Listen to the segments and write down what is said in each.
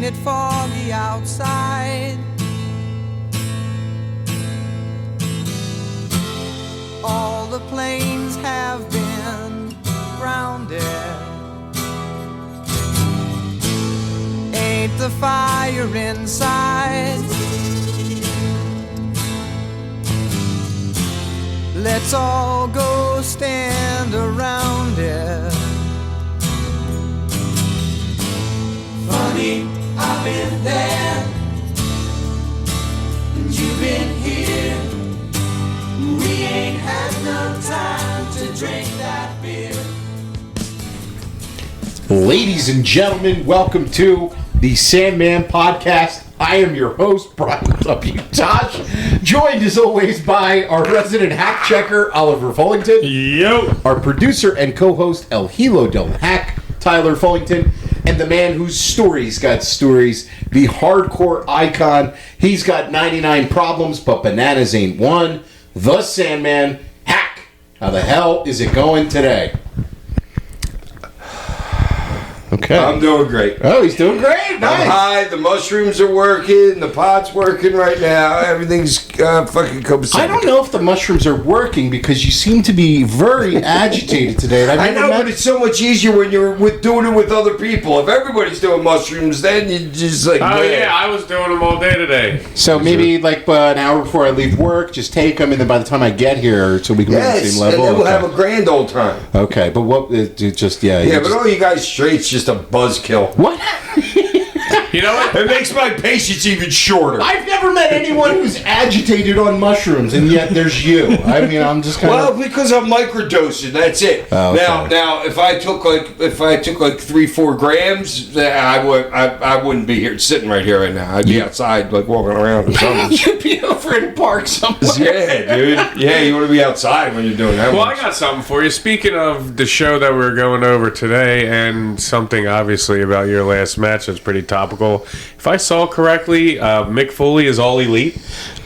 Ain't it foggy outside? All the planes have been grounded. Ain't the fire inside? Let's all go stand around it. Funny, I've been there, and you've been here. We ain't had no time to drink that beer. Ladies and gentlemen, welcome to the Sandman podcast. I am your host, Brian W. Tosh, joined as always by our resident hack checker, Oliver Fullington. Yo. Our producer and co-host, El Hilo del Hack, Tyler Fullington. And the man whose stories got stories, the hardcore icon. He's got 99 problems, but bananas ain't one. The Sandman. Hack. How the hell is it going today? Okay. I'm doing great. Oh, he's doing great. Nice. I'm high. The mushrooms are working. The pot's working right now. Everything's fucking copacetic. I don't know if the mushrooms are working because you seem to be very agitated today. I know, but it's so much easier when you're doing it with other people. If everybody's doing mushrooms, then you just like. Oh yeah, I was doing them all day today. So maybe like an hour before I leave work, just take them, and then by the time I get here, so we can be on the same level. And then we'll have a grand old time. Okay, but what? Just Yeah, but all you guys straight's just a buzzkill. What? You know what? It makes my patience even shorter. I've never met anyone who's agitated on mushrooms, and yet there's you. I mean, I'm just kind of... Well, because I'm microdosing, that's it. Oh, okay. Now, if I took like 3-4 grams, I wouldn't be here sitting right here right now. I'd be outside, like walking around or something. You'd be over in the park somewhere. Yeah, dude. Yeah, you want to be outside when you're doing that. Well, I got something for you. Speaking of the show that we're going over today, and something obviously about your last match that's pretty topical. If I saw correctly, Mick Foley is all elite.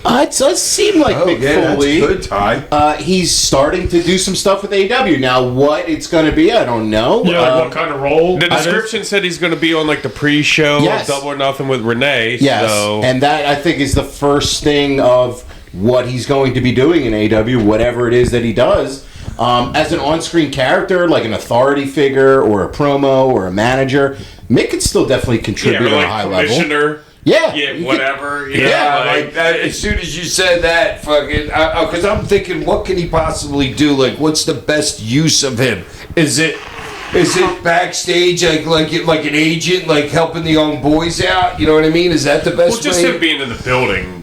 It does seem like Mick Foley. That's good, Ty. He's starting to do some stuff with AEW. Now, what it's going to be, I don't know. Yeah, like what kind of role? The description said he's going to be on like the pre-show of Double or Nothing with Renee. Yes, so. And that, I think, is the first thing of what he's going to be doing in AEW, whatever it is that he does. As an on-screen character, like an authority figure or a promo or a manager, Mick could still definitely contribute like on a high level. Commissioner. Yeah, whatever. Like that, as soon as you said that, fucking, because I'm thinking, what can he possibly do? Like, what's the best use of him? Is it backstage, like an agent, like helping the young boys out? You know what I mean? Is that the best? Well, just him being in the building.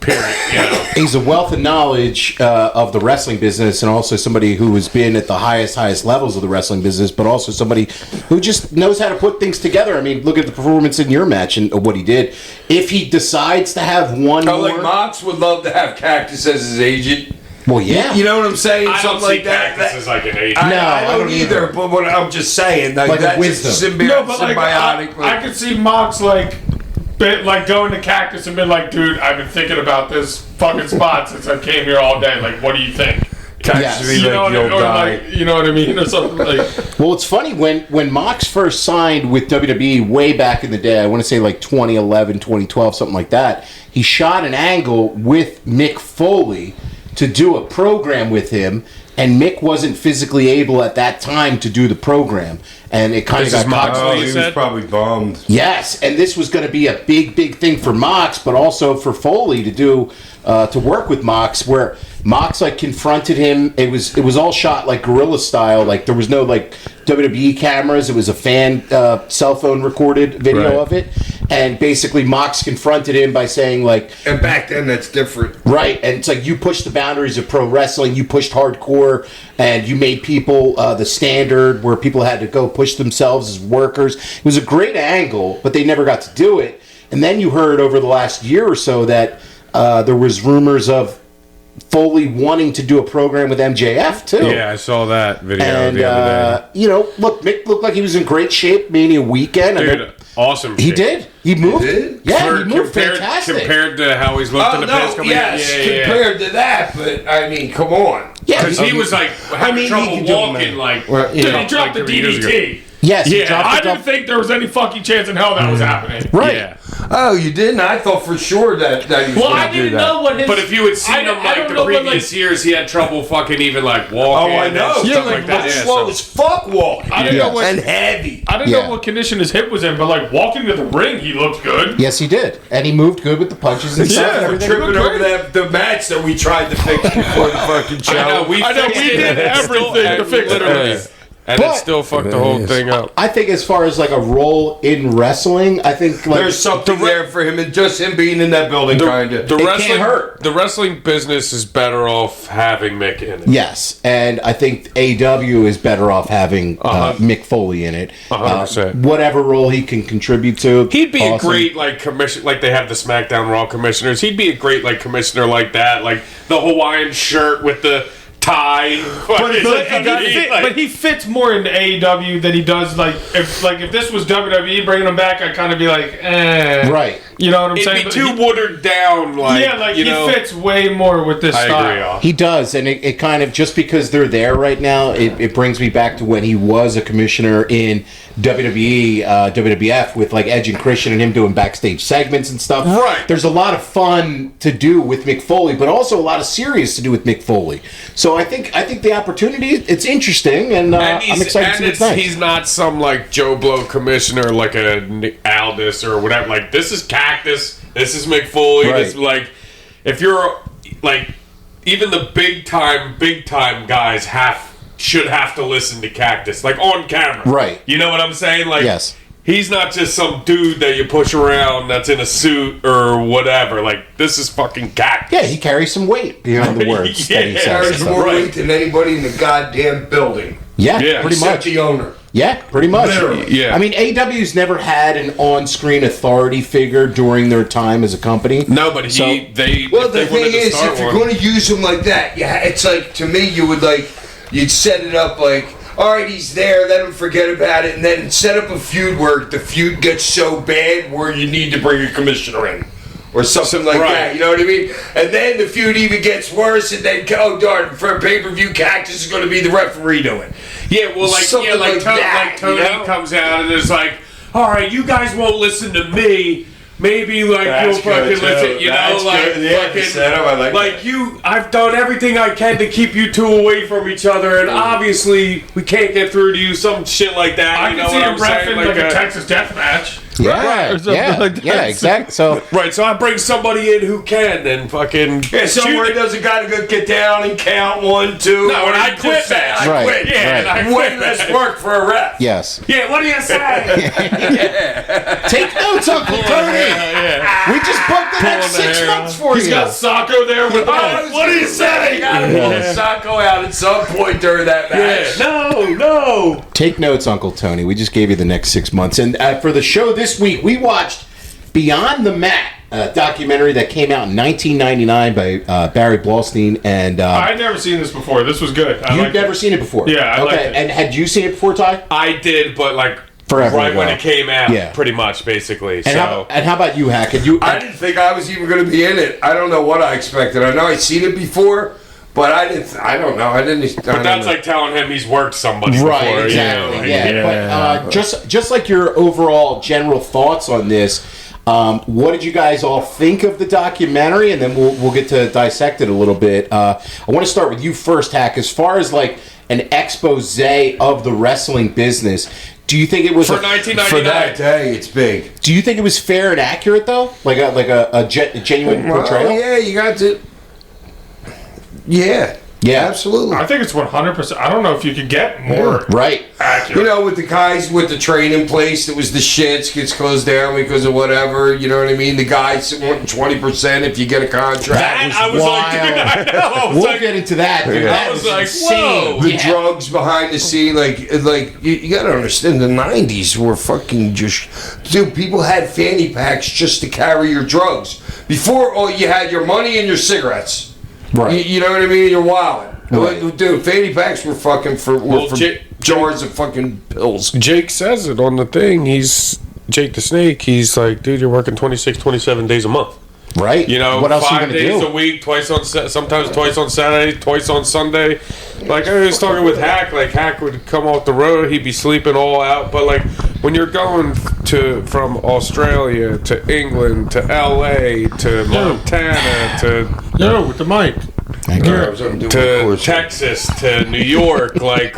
Period. You know. He's a wealth of knowledge of the wrestling business, and also somebody who has been at the highest levels of the wrestling business, but also somebody who just knows how to put things together. I mean, look at the performance in your match and what he did. If he decides to have one more... like Mox would love to have Cactus as his agent. Well, yeah. You know what I'm saying? I don't see Cactus as like an agent. I don't either, but what I'm just saying. Like that's wisdom. symbiotic. I could see Mox like going to Cactus and been like, dude, I've been thinking about this fucking spot since I came here all day. Like, what do you think? Cactus, you know what I mean? Or something like. Well, it's funny, when Mox first signed with WWE way back in the day, I want to say like 2011, 2012, something like that, he shot an angle with Mick Foley to do a program with him, and Mick wasn't physically able at that time to do the program, and it kind of got Moxley. He was probably bummed. Yes, and this was going to be a big thing for Mox, but also for Foley to do to work with Mox, where Mox like confronted him. It was all shot like guerrilla style, like there was no like WWE cameras. It was a fan cell phone recorded video of it, and basically Mox confronted him by saying like, and back then that's different, right? And it's like, you pushed the boundaries of pro wrestling, you pushed hardcore, and you made people the standard where people had to go push themselves as workers. It was a great angle, but they never got to do it. And then you heard over the last year or so that there was rumors of Foley wanting to do a program with MJF too. Yeah, I saw that video and, the other day. Look, Mick looked like he was in great shape Mania weekend. Dude, awesome. He did. He moved. He did? Yeah, he moved fantastic. Compared to how he's looked in the past couple years. Compared to that, but I mean, come on. Yeah, because he was like having trouble walking. Like, dude, he dropped the DDT. Yes, he Yeah, dropped I the didn't think there was any fucking chance in hell that was happening. Right. Yeah. Oh, you didn't? I thought for sure that he was Well, gonna I do didn't that. know what his. But if you had seen I him don't like the know what, previous years, he had trouble fucking even like walking. Oh, I and know. stuff Yeah, like that. Yeah, slow so- as fuck walking. I didn't know what. And heavy. I didn't Yeah. know what condition his hip was in, but like walking to the ring, he looked good. Yes, he did, and he moved good with the punches and stuff. Yeah, and everything. Tripping over the match that we tried to fix before the fucking show. I know, we we did everything to fix it. literally. And But- it still fucked the whole thing up. I think as far as like a role in wrestling, I think like There's something there for him, and just him being in that building, kind of. The It wrestling, can't hurt. the wrestling business is better off having Mick in it. yes, and I think AEW is better off having Mick Foley in it. 100%. Whatever role he can contribute to, He'd be awesome. a great like commission, like they have the SmackDown Raw commissioners. He'd be a great like commissioner like that, like the Hawaiian shirt with the tie. But he fits more into AEW than he does if this was WWE bringing him back, I'd kind of be like, eh. Right. You know what I'm saying? It'd be But too he- watered down. Like yeah, like you he know, fits way more with this I style. agree. He does, and it kind of, just because they're there right now, it brings me back to when he was a commissioner in WWE, WWF, with like Edge and Christian and him doing backstage segments and stuff. Right. There's a lot of fun to do with Mick Foley, but also a lot of serious to do with Mick Foley. So I think the opportunity, it's interesting, and I'm excited to see what's next. He's not some like Joe Blow commissioner like a Aldis or whatever. Like this is Cactus. This is Mick Foley. Right. This, like if you're like even the big time guys should have to listen to Cactus like on camera. Right. You know what I'm saying? Like Yes. He's not just some dude that you push around that's in a suit or whatever. Like this is fucking Cactus. Yeah, he carries some weight behind the words that he Yeah. says. Carries and stuff. more Right. weight than anybody in the goddamn building. Yeah, Yeah. pretty Except much. the owner. Yeah, pretty much. Literally. Yeah. I mean, AEW's never had an on-screen authority figure during their time as a company. No, but So- they. Well, if the they wanted thing to is, start if you're one- going to use him like that, yeah, it's like, to me, you'd set it up like, all right, he's there, let him forget about it, and then set up a feud where the feud gets so bad where you need to bring a commissioner in. Or something like Right. that, you know what I mean? And then the feud even gets worse, and then, oh darn, for a pay-per-view, Cactus is going to be the referee doing. Yeah, well, like Something like that, like Tony you know? comes out and is like, "All right, you guys won't listen to me. Maybe like That's you'll fucking good, too. listen, you That's know, like good. Yeah, fucking, setup, I like like that. you. I've done everything I can to keep you two away from each other, and obviously we can't get through to you. Some shit like that. I you can know see what him I'm saying? reffing like a Texas death match. Yeah, Or something yeah, like that. yeah, exactly. So right. So I bring somebody in who can and fucking Yeah, somewhere he doesn't got to go get down and count 1, 2. No, and I just quit say, that. I Right, quit. Yeah, and I Way quit less that. work for a ref. yes, Yeah, what do you say? take notes, Uncle Tony. yeah. We just booked the next Pulling the 6 hair months for He's you. got Sacco there with What do you say? You got to pull the Sacco out at some point during that match. No. Take notes, Uncle Tony. We just gave you the next 6 months, and for the show this week, we watched Beyond the Mat, a documentary that came out in 1999 by Barry Blaustein, and I'd never seen this before. This was good. I you've liked never it. seen it before. Yeah, I liked okay. it. And had you seen it before, Ty? I did, but like Forever right when ago. it came out, Yeah. pretty much, basically. And, So how about you, Hack? Had you? I didn't think I was even going to be in it. I don't know what I expected. I know I'd seen it before, but I didn't. I don't know. I didn't. but that's like telling him he's worked somebody Right, before. exactly. You know, Yeah, but just like your overall general thoughts on this, what did you guys all think of the documentary? And then we'll get to dissect it a little bit. I want to start with you first, Hack. As far as like an expose of the wrestling business, do you think it was For a- 1999. for that day, it's big. Do you think it was fair and accurate though, like a genuine portrayal? Well, yeah, you got to. Yeah. Yeah. Absolutely. I think it's 100%. I don't know if you could get more Right. accurate. You know, with the guys with the training place that was the shits gets closed down because of whatever. You know what I mean? The guys wanting 20% if you get a contract. That I was like, dude, I know. I was We'll like, get into that. Dude. Yeah. That I was was like, insane. whoa. The Yeah. drugs behind the scene, like you got to understand, the 90s were fucking just, dude, people had fanny packs just to carry your drugs. Before, you had your money and your cigarettes. Right. You know what I mean? Your wallet. Right. Dude, fanny packs were fucking for jars of fucking pills. Jake says it on the thing. He's Jake the Snake. He's like, dude, you're working 26, 27 days a month. Right. You know, what else are you 5 gonna days do? a week, sometimes twice on Saturday, twice on Sunday. Like I was talking with Hack, like Hack would come off the road, he'd be sleeping all out. But like when you're going from Australia to England to LA to Montana to with the mic. to Texas to New York, like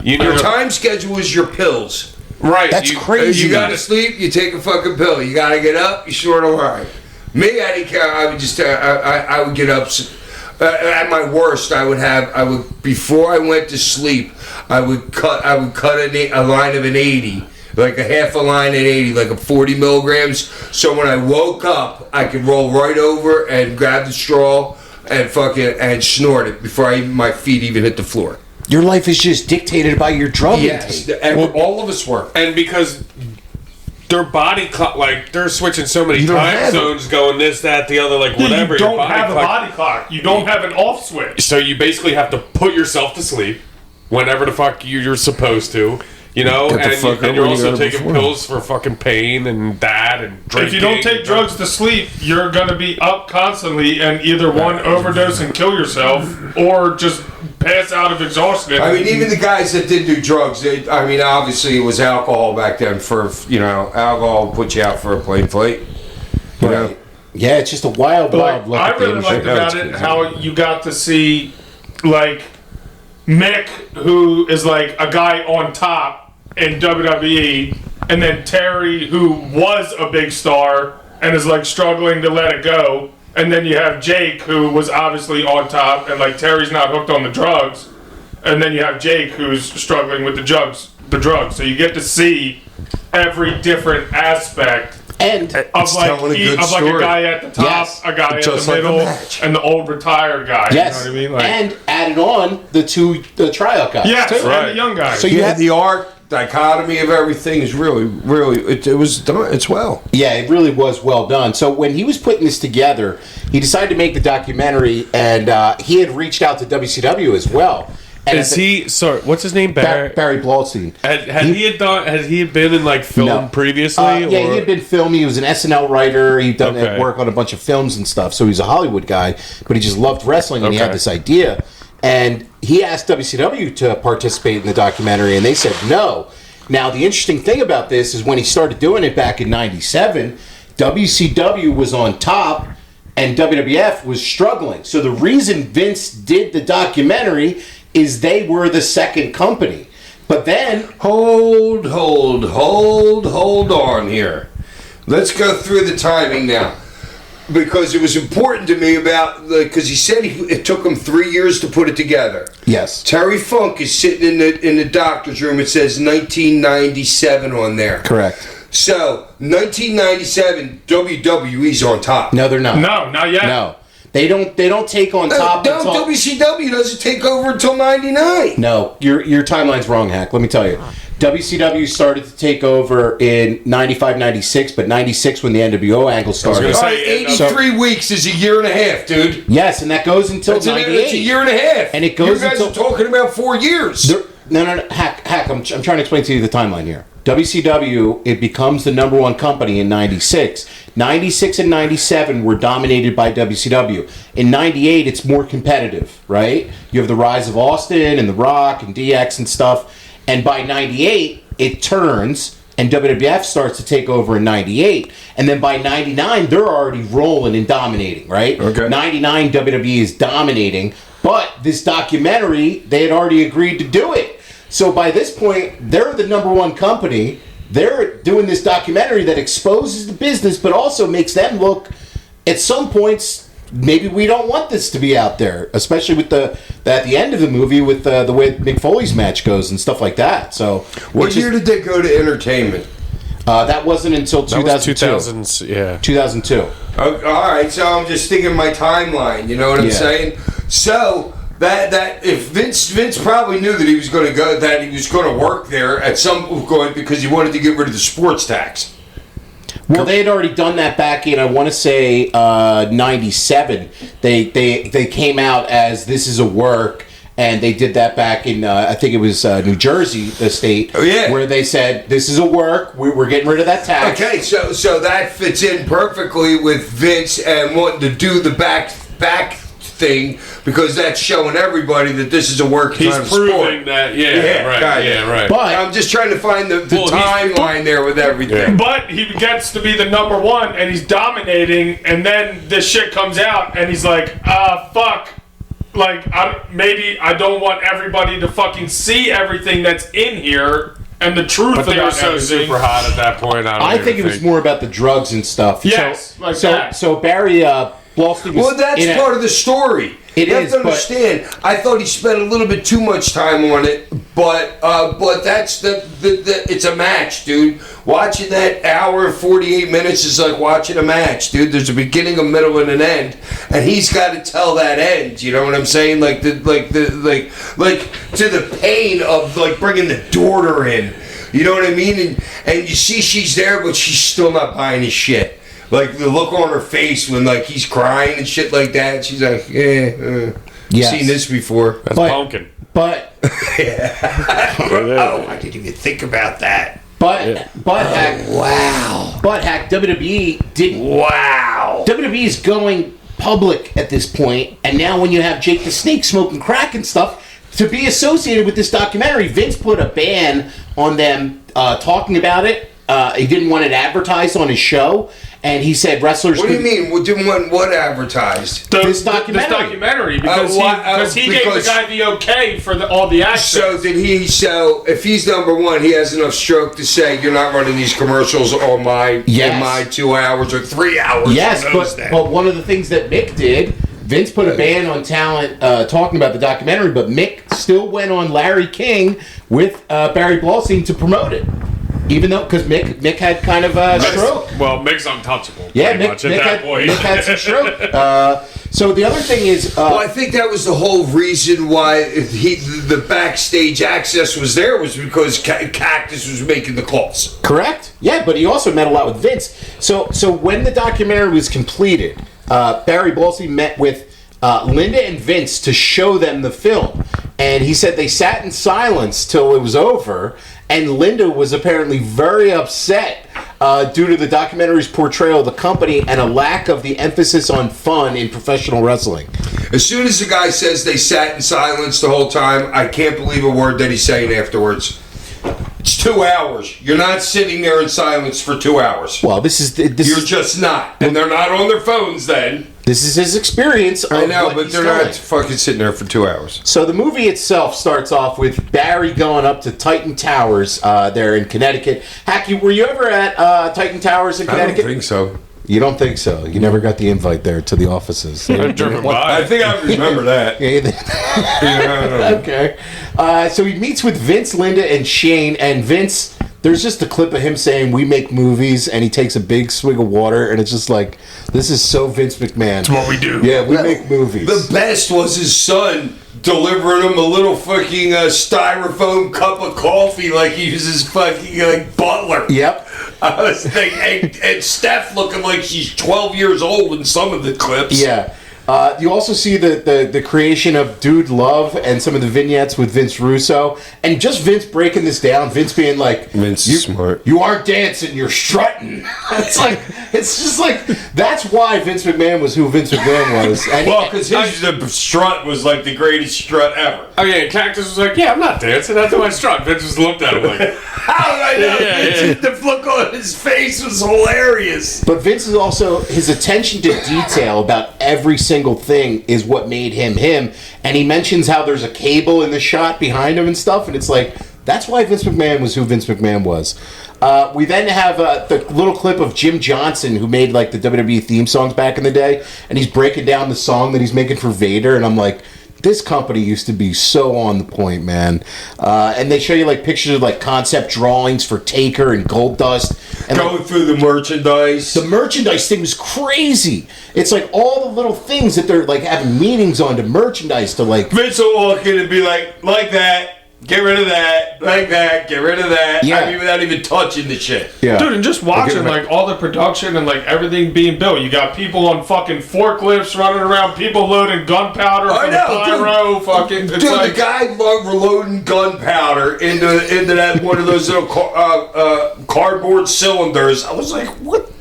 Your time schedule is your pills. right? That's crazy. You gotta sleep, you take a fucking pill. You gotta get up, you short a line. Me, I didn't care. I would just, I would get up. At my worst, before I went to sleep, I would cut a line of an 80, like a half a line at 80, like a 40 milligrams. So when I woke up, I could roll right over and grab the straw and snort it before my feet even hit the floor. Your life is just dictated by your drug Yes, intake. all of us were. And because their body clock, like they're switching so many You don't time have zones, going this, that, the other, like whatever. You your don't have a clock- body clock. You don't have an off switch. So you basically have to put yourself to sleep whenever the fuck you're supposed to, you know, Get the fuck and up you're when you also gotta taking perform. pills for fucking pain and that and drinking. If you don't take drugs to sleep, you're going to be up constantly and either one, overdose and kill yourself, or just pass out of exhaustion. I mean, even the guys that did do drugs, obviously it was alcohol back then. Alcohol put you out for a plane flight. You know? Yeah, it's just a wild Like, look I at the really liked industry. about it how you got to see, like, Mick, who is like a guy on top in WWE, and then Terry, who was a big star and is like struggling to let it go, and then you have Jake, who was obviously on top, and like Terry's not hooked on the drugs, and then you have Jake, who's struggling with the drugs. So you get to see every different aspect And of like telling a good a story. guy at the top, Yes. a guy at Just the like a middle, match. and the old retired guy. yes, You know what I mean? Like, and added on the tryout guys. yes, too. and the young guy. So you Yeah, have the art dichotomy of everything is really, it was done. It's well. Yeah, it really was well done. So when he was putting this together, he decided to make the documentary, and he had reached out to WCW as well. And Is he? Sorry, what's his name? Barry. Barry Blaustein? Had he been in like film No. previously? Yeah, he had been filming. He was an SNL writer. He'd done Okay. work on a bunch of films and stuff. So he's a Hollywood guy, but he just loved wrestling, and he had Okay. this idea. And he asked WCW to participate in the documentary, and they said no. Now, the interesting thing about this is when he started doing it back in '97, WCW was on top, and WWF was struggling. So the reason Vince did the documentary is they were the second company. But then Hold on here. Let's go through the timing now. Because it was important to me because he said it took him 3 years to put it together. yes, Terry Funk is sitting in the doctor's room. It says 1997 on there. correct. So 1997, WWE's on top. No, they're not. No, not yet. No, they don't take on top. No, until- WCW doesn't take over until 99. No, your timeline's wrong, Hack. Let me tell you. WCW started to take over in 95, 96, but 96 when the NWO angle started. gonna All say- right, 83 weeks is a year and a half, dude. Yes, and that goes until It's 98. a year and a half. And it goes You guys until- are talking about 4 years. No. Hack, I'm trying to explain to you the timeline here. WCW, it becomes the number one company in 96. 96 and 97 were dominated by WCW. In 98, it's more competitive, right? You have the rise of Austin and The Rock and DX and stuff. And by 98, it turns, and WWF starts to take over in 98. And then by 99, they're already rolling and dominating, right? Okay. 99, WWE is dominating. But this documentary, they had already agreed to do it. So by this point, they're the number one company. They're doing this documentary that exposes the business, but also makes them look, at some points, maybe we don't want this to be out there, especially with at the end of the movie with the way Mick Foley's match goes and stuff like that. So What year did they go to entertainment? that wasn't until That was 2002. 2000s, yeah. 2002. All right, so I'm just thinking my timeline. You know what I'm Yeah. saying? So that if Vince probably knew that he was going to go, that he was going to work there at some point because he wanted to get rid of the sports tax. Well, they had already done that back in, I want to say, 97. They came out as this is a work, And they did that back in, I think it was New Jersey, the state, where they said, this is a work, we're getting rid of that tax. Okay, so that fits in perfectly with Vince and wanting to do the back thing, because that's showing everybody that this is a work. He's proving sport. That, right. But I'm just trying to find the timeline there with everything. But he gets to be the number one, and he's dominating, and then this shit comes out, and he's like, fuck. Like, maybe I don't want everybody to fucking see everything that's in here and the truth but about they were so everything. super hot at that point. I think it was more about the drugs and stuff. Yes, So Barry Blaustein was. Well, that's part of the story. It you have is, to understand. I thought he spent a little bit too much time on it, but that's the it's a match, dude. Watching that hour and 48 minutes is like watching a match, dude. There's a beginning, a middle, and an end, and he's got to tell that end. You know what I'm saying? Like to the pain of like bringing the daughter in. You know what I mean? And you see she's there, but she's still not buying his shit. Like the look on her face when like he's crying and shit like that. She's like, seen this before. That's pumpkin. But oh, I didn't even think about that. Hack. Wow. But Hack, WWE didn't. Wow. WWE is going public at this point, and now when you have Jake the Snake smoking crack and stuff, to be associated with this documentary, Vince put a ban on them talking about it. He didn't want it advertised on his show, and he said wrestlers. What do you mean? Well, didn't want what advertised? This documentary, because he gave the guy the okay for all the access. So did he? So if he's number one, he has enough stroke to say you're not running these commercials on in my 2 hours or 3 hours. Yes, but one of the things that Mick did. Vince put a ban on talent talking about the documentary, but Mick still went on Larry King with Barry Blaustein to promote it. Even though, because Mick had kind of a stroke. Well, Mick's untouchable. Yeah, Mick had some stroke. So the other thing is... well, I think that was the whole reason why the backstage access was there, was because Cactus was making the calls. Correct. Yeah, but he also met a lot with Vince. So when the documentary was completed, Barry Blaustein met with Linda and Vince to show them the film. And he said they sat in silence till it was over. And Linda was apparently very upset due to the documentary's portrayal of the company and a lack of the emphasis on fun in professional wrestling. As soon as the guy says they sat in silence the whole time, I can't believe a word that he's saying afterwards. It's 2 hours. You're not sitting there in silence for 2 hours. Well, you're just not. And they're not on their phones then. This is his experience. I know, but they're not fucking sitting there for 2 hours. So the movie itself starts off with Barry going up to Titan Towers there in Connecticut. Hacky, were you ever at Titan Towers in Connecticut? I don't think so. You don't think so? You never got the invite there to the offices. I've driven by. I think I remember that. Okay. So he meets with Vince, Linda, and Shane. And Vince, there's just a clip of him saying, "We make movies," and he takes a big swig of water, and it's just like, this is so Vince McMahon. That's what we do. Yeah, we make movies. The best was his son delivering him a little fucking styrofoam cup of coffee like he was his fucking butler. Yep. I was thinking, and Steph looking like she's 12 years old in some of the clips. Yeah. You also see the creation of Dude Love and some of the vignettes with Vince Russo, and just Vince breaking this down. Vince being like, Vince is smart. You aren't dancing, you're strutting. It's just like that's why Vince McMahon was who Vince McMahon was. And because the strut was like the greatest strut ever. Oh yeah, Cactus was like, "Yeah, I'm not dancing. That's my strut." Vince just looked at him like, "How did I know?" Yeah. The look on his face was hilarious. But Vince is also his attention to detail about every single thing is what made him. And he mentions how there's a cable in the shot behind him and stuff, and it's like that's why Vince McMahon was who Vince McMahon was. We then have the little clip of Jim Johnson, who made like the WWE theme songs back in the day, and he's breaking down the song that he's making for Vader, and I'm like, this company used to be so on the point, man. And they show you like pictures of like concept drawings for Taker and Goldust. And going through the merchandise. The merchandise thing was crazy. It's like all the little things that they're like having meetings on to merchandise to like. Vince will walk in and be like that. Get rid of that. Like that. Get rid of that. Yeah. I mean, without even touching the shit. Yeah. Dude, and just watching like all the production and like everything being built. You got people on fucking forklifts running around, people loading gunpowder for the pyro. Fucking, it's dude, like, the guy reloading gunpowder into that one of those little cardboard cylinders. I was like, what?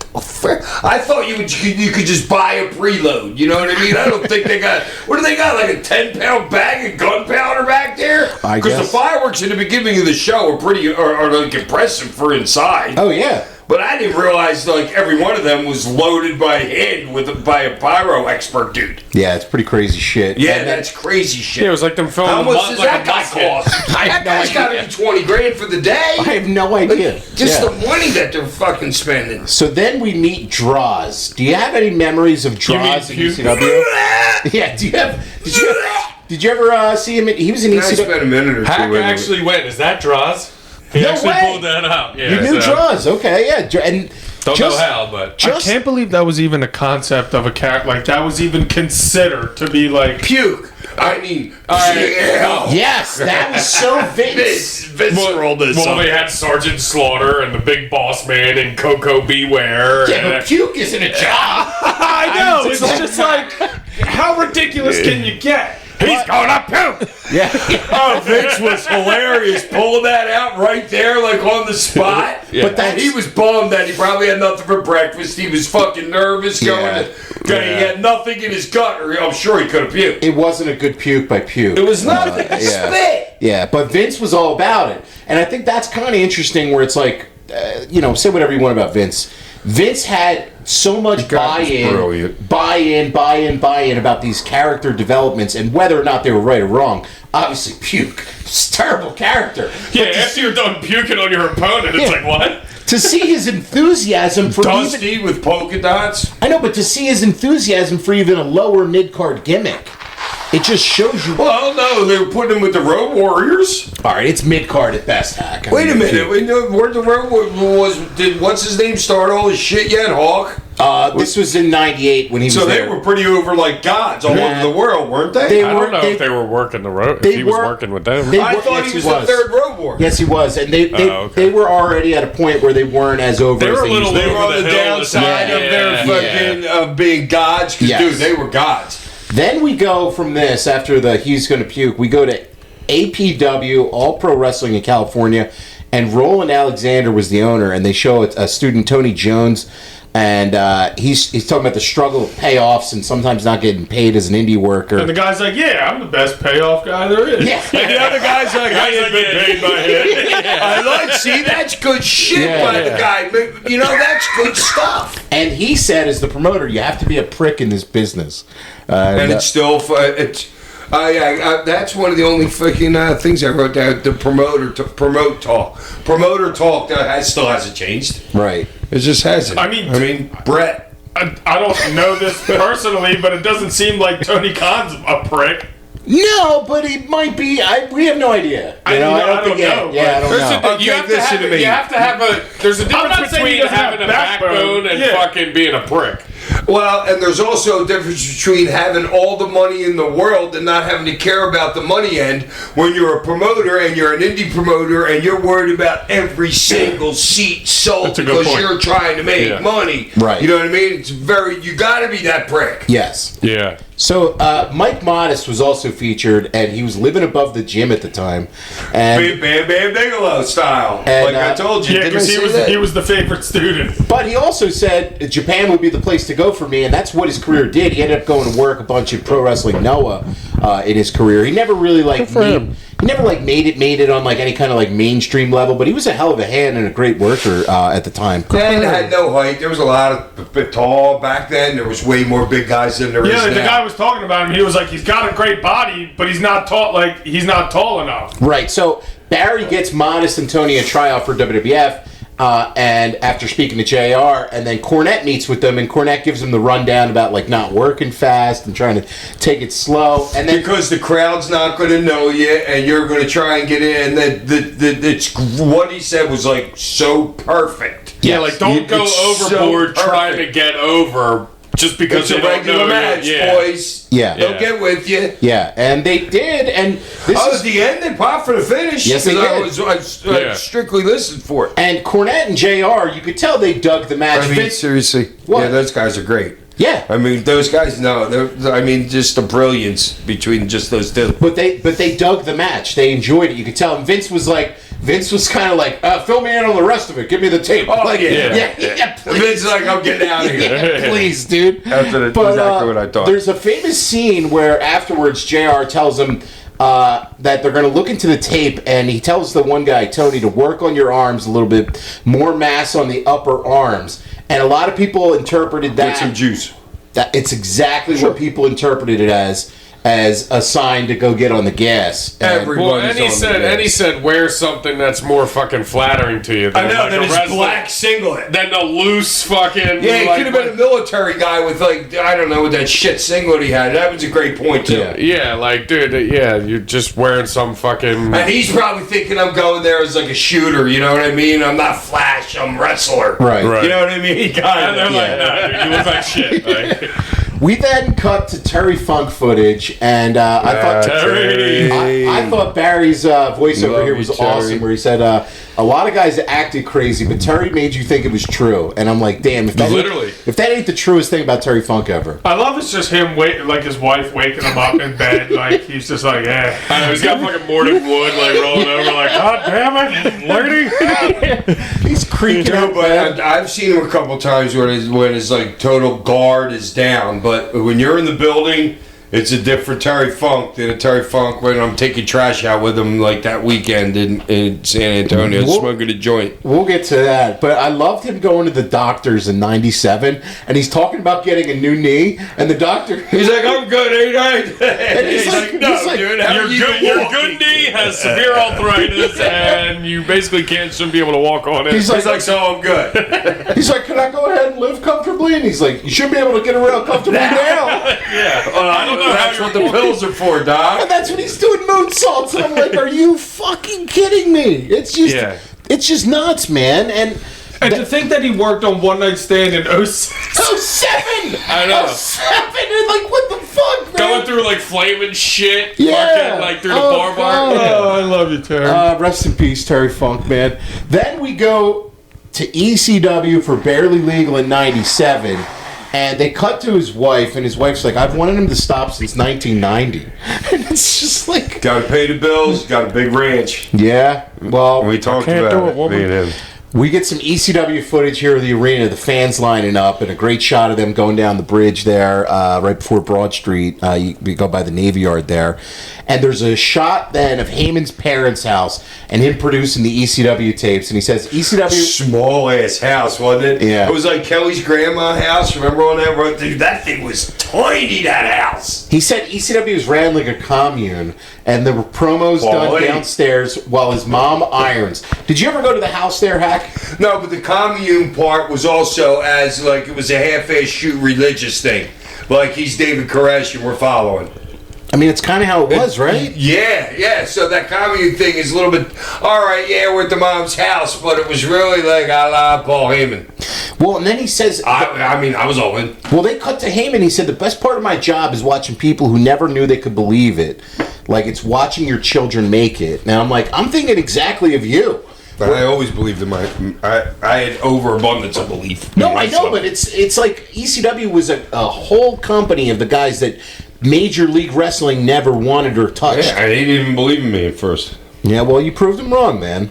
I thought you could just buy a preload. You know what I mean? I don't think they got. What do they got? Like a 10-pound bag of gunpowder back there? I Because the guess. Fireworks in the beginning of the show are like impressive for inside. Oh yeah. But I didn't realize like every one of them was loaded by hand by a pyro expert dude. Yeah, it's pretty crazy shit. Yeah, And that's crazy shit. Yeah, it was like them filming How much does like that a guy musket. cost? I have That no guy's got to idea. be 20 grand for the day. I have no idea. Just Yeah. the money that they're fucking spending. So then we meet Draws. Do you have any memories of Draws in puke? ECW? Yeah. Did you ever see him? He was in I ECW. spent a minute or two Hack with him. actually went. Is that Draws? He No actually way. pulled that out. Yeah, You knew so- Draws, okay? Yeah, and Don't just, know how, but I Just can't believe that was even a concept of a character. Like that was even considered to be like. Puke. I mean, yes, that was so Vince. Vince rolled this well, up. they had Sergeant Slaughter and the Big Boss Man and Coco Beware. Yeah, and, but puke isn't a job. I know. It's just like, how ridiculous can you get? he's going up puke. Yeah. Oh, Vince was hilarious pulling that out right there, like on the spot. Yeah. But And he was bummed that he probably had nothing for breakfast. He was fucking nervous going. He had nothing in his gut, or I'm sure he could have puked. It wasn't a good puke by puke. It was nothing. He yeah. spit. Yeah, but Vince was all about it. And I think that's kind of interesting where it's like, say whatever you want about Vince. Vince had so much guy was brilliant. buy-in about these character developments and whether or not they were right or wrong. Obviously, puke. It's a terrible character. Yeah, after you're done puking on your opponent, it's Yeah. like, what? To see his enthusiasm for even... Dusty with polka dots. I know, but to see his enthusiasm for even a lower mid-card gimmick, it just shows you... Well, no, they were putting him with the Road Warriors. All right, it's mid-card at best, Hack. I Wait a mean, minute. Where the Road Warriors did what's his name start all his shit yet, Hawk? This was in '98 when he was So there. they were pretty over like gods all Yeah. over the world, weren't they? They I were- don't know if they were working the road. they If he was were- working with them. they- I thought Yes, he he was was. the third Road Warrior. Yes, he was, and they okay. they were already at a point where they weren't as over. They as were a they little used to They be. were on Over the the hill, downside yeah, of their yeah. fucking of being gods. Because, Yes. dude, they were gods. Then we go from this after the he's going to puke. We go to APW, All Pro Wrestling in California, and Roland Alexander was the owner, and they show a student Tony Jones. And he's talking about the struggle of payoffs and sometimes not getting paid as an indie worker. And the guy's like, yeah, I'm the best payoff guy there is. Yeah. And the other guy's like, I ain't been paid by him. I like, see, that's good shit Yeah, by yeah. the guy. You know, that's good stuff. And he said, as the promoter, you have to be a prick in this business. And it's still, that's one of the only fucking things I wrote down. The promote talk. Promoter talk still hasn't changed. right. It just hasn't. I mean, Brett. I don't know this personally, but it doesn't seem like Tony Khan's a prick. No, but it might be. We have no idea. I don't know, Yeah, I don't There's know. a thing, you Okay, have to listen have to me. You have to have a. There's a I'm difference not saying he between doesn't have having a backbone. backbone and Yeah. fucking being a prick. Well, and there's also a difference between having all the money in the world and not having to care about the money end. When you're a promoter and you're an indie promoter and you're worried about every single seat sold That's a good because point. you're trying to make Yeah. money. Right. You know what I mean? You got to be that prick. Yes. Yeah. So Mike Modest was also featured, and he was living above the gym at the time. And Bam Bam Bigelow style. And, like I told you. Yeah, Didn't I because say that? he was the favorite student. but he also said Japan would be the place to go for me, and that's what his career did. He ended up going to work a bunch of Pro Wrestling Noah in his career. He never really made it on like any kind of like mainstream level, but he was a hell of a hand and a great worker at the time. And had no height. There was a lot of bit tall back then. There was way more big guys than there is Yeah, like now. the guy was talking about him. He was like, he's got a great body, but he's not tall. Like he's not tall enough. Right. So Barry gets Modest and Tony a tryout for WWF. And after speaking to JR, and then Cornette meets with them, and Cornette gives them the rundown about like not working fast and trying to take it slow. And then Because the crowd's not going to know you, and you're going to try and get in. It's what he said was like so perfect. Yeah, like don't It's go so overboard trying to perfect. get over just because It's they a don't know regular you. match, Yeah. boys. Yeah. They'll get with you. Yeah, and they did, and this Oh, is at the end, they popped for the finish. Yes, they 'cause did. I strictly listened for it. and Cornette and JR. You could tell they dug the match. I mean, seriously. What? Yeah, those guys are great. Yeah, I mean, those guys know. I mean, just the brilliance between just those two. but they dug the match. They enjoyed it. You could tell. And Vince was kind of like, fill me in on the rest of it. Give me the tape. Oh, like, yeah. please. Vince is like, I'm getting out of here. Yeah, please, dude. That's exactly what I thought. There's a famous scene where afterwards JR tells him that they're going to look into the tape, and he tells the one guy, Tony, to work on your arms a little bit, more mass on the upper arms. And a lot of people interpreted that. Get some juice. That it's exactly what people interpreted it as a sign to go get on the gas. And Well, and he said, wear something that's more fucking flattering to you. I know, like than a his wrestler- black singlet. Than the loose fucking. Yeah, he like, could have been a military guy with, like, I don't know, with that shit singlet he had. That was a great point, too. Yeah, like, dude, you're just wearing some fucking. And he's probably thinking I'm going there as, like, a shooter, you know what I mean? I'm not Flash, I'm wrestler. Right. You know what I mean? And they're like, nah, dude, you look like shit. Like, we then cut to Terry Funk footage, and I thought Terry. I thought Barry's voiceover Love here you, was Terry. awesome, where he said a lot of guys acted crazy, but Terry made you think it was true. And I'm like, damn, if that ain't the truest thing about Terry Funk ever. I love it's just him like his wife waking him up in bed, like he's just like, yeah. I know, he's got fucking Morton Wood like rolling over, like, God damn it, lady. He's creaking No, out but bad. I've seen him a couple times when his like total guard is down. But when you're in the building, it's a different Terry Funk than a Terry Funk when I'm taking trash out with him like that weekend in San Antonio, smoking a joint. We'll get to that, but I loved him going to the doctors in '97, and he's talking about getting a new knee, and the doctor, He's like, I'm good, ain't I? and he's like, dude, how are you Your walking?" good knee has severe arthritis, and you basically shouldn't be able to walk on it. He's He's like, so I'm good. he's like, can I go ahead and live comfortably? And he's like, you should be able to get around comfortably now. I don't know That's how what you're the pills are for, Doc. And that's when he's doing moonsaults, and I'm like, are you fucking kidding me? It's just nuts, man. And To think that he worked on One Night Stand in 06. 07! I know. 07! And like, what the fuck, man? going through like flaming shit, Yeah. fucking like through the Oh, barbed God. wire. Oh, I love you, Terry. Rest in peace, Terry Funk, man. Then we go to ECW for Barely Legal in '97, and they cut to his wife, and his wife's like, I've wanted him to stop since 1990. And it's just like, Gotta pay the bills, got a big ranch. yeah, well, We talked can't do about it, woman. me and him. we get some ECW footage here of the arena, the fans lining up, and a great shot of them going down the bridge there, right before Broad Street. We go by the Navy Yard there. And there's a shot then of Heyman's parents' house and him producing the ECW tapes. And he says, ECW... Small ass house, wasn't it? Yeah. It was like Kelly's grandma house. Remember on that road? Dude, that thing was tiny, that house. He said ECW was ran like a commune, and there were promos done Boy. downstairs while his mom irons. Did you ever go to the house there, Hack? No, but the commune part was also as like it was a half-ass shoot religious thing. Like he's David Koresh and we're following. I mean, it's kind of how it was, right? Yeah. So that commune thing is a little bit, all right, yeah, we're at the mom's house, but it was really like a la Paul Heyman. Well, and then he says... I mean, I was all in. Well, they cut to Heyman. He said, the best part of my job is watching people who never knew they could believe it. Like, it's watching your children make it. Now, I'm like, I'm thinking exactly of you. But I always believed in I had overabundance of belief. No, I know, but it's like ECW was a whole company of the guys that Major League Wrestling never wanted or touched. Yeah, they didn't even believe in me at first. Yeah, well, you proved them wrong, man.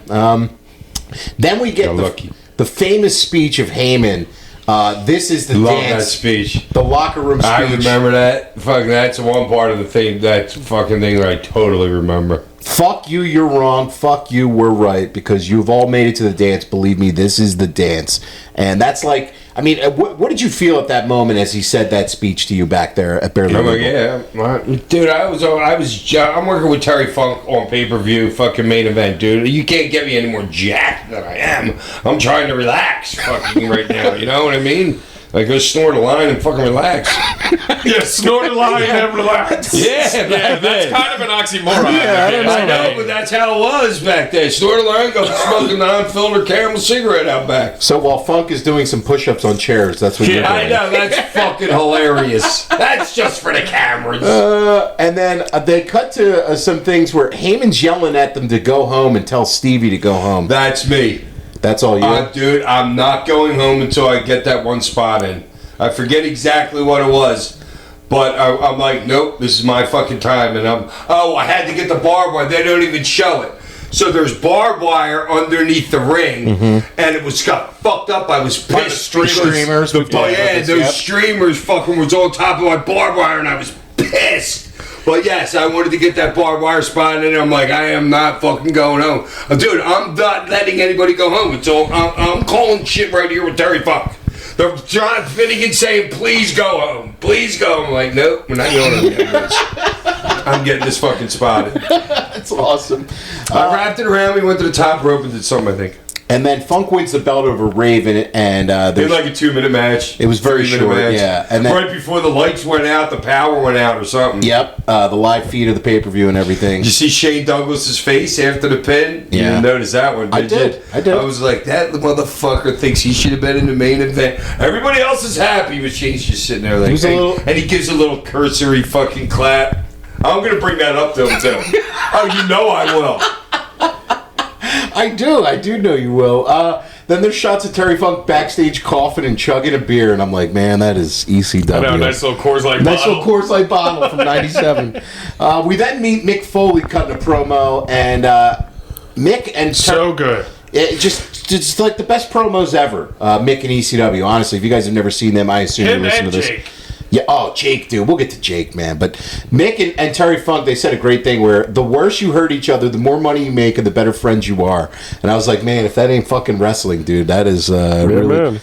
Then we get Got lucky. the famous speech of Heyman. This is the Love dance. that speech. The locker room speech. I remember that. Fuck, that's one part of the thing. That fucking thing that I totally remember. Fuck you, you're wrong. Fuck you, we're right. Because you've all made it to the dance. Believe me, this is the dance. And that's like, I mean, what did you feel at that moment as he said that speech to you back there at Barely I'm like, Legal? yeah, dude. I'm working with Terry Funk on pay-per-view, fucking main event, dude. You can't get me any more jacked than I am. I'm trying to relax, fucking right now. You know what I mean? Like, go snort a line and fucking relax. Yeah, snort a line and relax. Yeah, Yeah, that's kind of an oxymoron. I know, but that's how it was back then. Snort a line, go smoke a non-filtered Camel cigarette out back. So while Funk is doing some push-ups on chairs, that's what you're doing. I know, that's fucking hilarious. That's just for the cameras. And then they cut to some things where Heyman's yelling at them to go home and tell Stevie to go home. That's me. That's all you. Dude, I'm not going home until I get that one spot in. I forget exactly what it was, but I'm like, nope, this is my fucking time. And I had to get the barbed wire. They don't even show it. So there's barbed wire underneath the ring, and it got fucked up. I was pissed. Streamers. Those streamers fucking was on top of my barbed wire, and I was pissed. But yes, I wanted to get that barbed wire spot in, and I'm like, I am not fucking going home. Dude, I'm not letting anybody go home until I'm calling shit right here with Terry Funk. They're John Finnegan saying, please go home. Please go. I'm like, nope, we're not going home. I'm getting this fucking spotted. That's awesome. I wrapped it around. We went to the top rope and did something, I think. And then Funk wins the belt over Raven, and It was like a 2-minute match. It was very short, yeah. And then, right before the lights went out, the power went out or something. Yep, the live feed of the pay-per-view and everything. Did you see Shane Douglas's face after the pin? You Yeah. didn't notice that one, did you? I did. I was like, that motherfucker thinks he should have been in the main event. Everybody else is happy, but Shane's just sitting there like, and he gives a little cursory fucking clap. I'm going to bring that up to him, too. Oh, you know I will. I do know you will. Then there's shots of Terry Funk backstage coughing and chugging a beer, and I'm like, man, that is ECW. I know, nice little Coors Light Nice bottle. little Coors Light bottle from '97. We then meet Mick Foley cutting a promo, and Mick and So good. just like the best promos ever. Mick and ECW. Honestly, if you guys have never seen them, I assume Him you listen and to this. Jake. Yeah, Jake, dude. We'll get to Jake, man. But Mick and Terry Funk, they said a great thing where the worse you hurt each other, the more money you make and the better friends you are. And I was like, man, if that ain't fucking wrestling, dude, that is really... Man.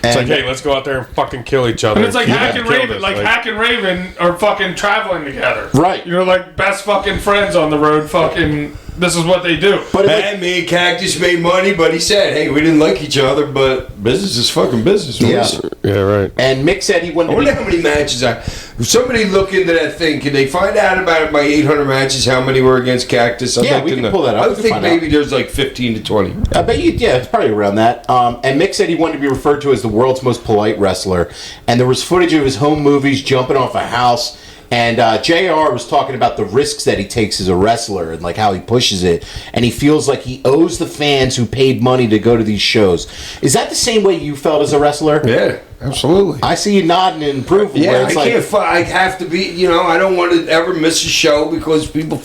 It's like, hey, let's go out there and fucking kill each other. And it's like Hack and Kill Raven. this, Like Hack and Raven are fucking traveling together. Right. You're like best fucking friends on the road. Fucking, this is what they do. But And me and Cactus made money, but he said, hey, we didn't like each other, but business is fucking business. Yeah. Yeah, right. And Mick said he I wanted wonder to how many matches if somebody look into that thing, can they find out about my 800 matches, how many were against Cactus? Yeah, we can pull that up. I We would can think find maybe there's like 15 to 20. I bet you, yeah, it's probably around that. And Mick said he wanted to be referred to as the world's most polite wrestler. And there was footage of his home movies jumping off a house. And JR was talking about the risks that he takes as a wrestler and like how he pushes it. And he feels like he owes the fans who paid money to go to these shows. Is that the same way you felt as a wrestler? Yeah, absolutely. I see you nodding in approval. Yeah, where it's I have to be, I don't want to ever miss a show because people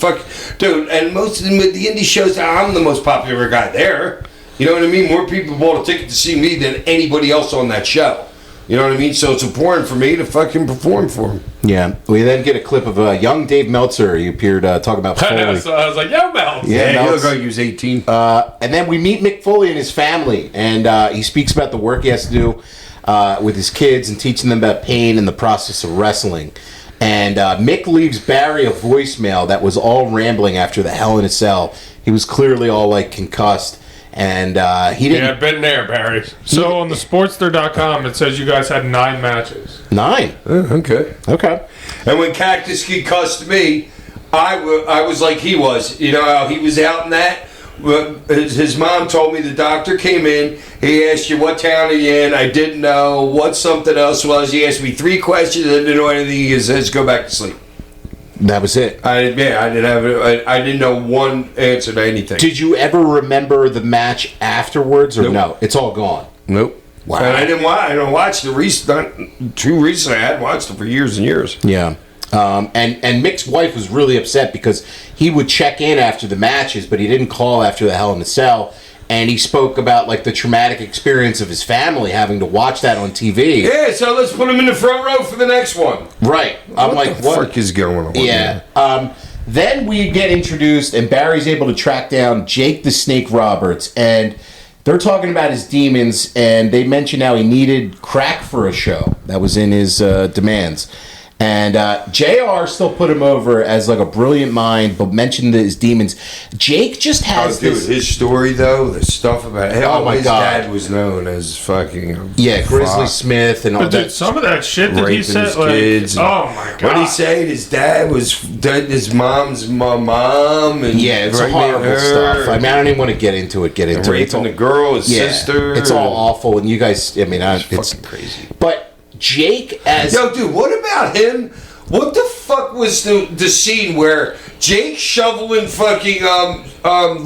dude, and most of them at the indie shows, I'm the most popular guy there. You know what I mean? More people bought a ticket to see me than anybody else on that show. You know what I mean? So it's important for me to fucking perform for him. Yeah. We then get a clip of young Dave Meltzer. He appeared talking about Foley. So I was like, yo, Mel. Yeah, he Meltz. looked like he was 18. And then we meet Mick Foley and his family, and he speaks about the work he has to do with his kids and teaching them about pain and the process of wrestling. And Mick leaves Barry a voicemail that was all rambling after the Hell in a Cell. He was clearly all like concussed, and he didn't. Yeah, been there, Barry. So on the Sportster.com, it says you guys had 9 matches. 9. Okay. Okay. And when Cactus Kid cussed me, I was like he was. You know how he was out in that? His mom told me the doctor came in. He asked you, what town are you in? I didn't know. What something else was. He asked me 3 questions. I didn't know anything. He says, go back to sleep. That was it. I didn't know one answer to anything. Did you ever remember the match afterwards, or Nope. no? It's all gone. Nope. Wow. And I don't watch the recent. Too recent. I hadn't watched them for years and years. Yeah. And Mick's wife was really upset because he would check in after the matches, but he didn't call after the Hell in a Cell. And he spoke about like the traumatic experience of his family having to watch that on TV. Yeah, so let's put him in the front row for the next one. Right. I'm like, the what? fuck is going on? Yeah. Then we get introduced, and Barry's able to track down Jake the Snake Roberts, and they're talking about his demons, and they mentioned how he needed crack for a show. That was in his demands. And JR still put him over as like a brilliant mind, but mentioned his demons. Jake just has this. His story though, the stuff about his God. dad was known as fucking Grizzly Smith and all But dude, that. some of that shit that he raping said, his like, kids. oh my god. What he say? His dad was his mom's mom, and Yeah, it's raping horrible her, stuff. I mean, I don't even want to get into it. and raping the girl, his sister. It's all awful, and you guys. I mean, it's fucking crazy. But Jake as Dude, what about him? What the fuck was the scene where Jake shoveling fucking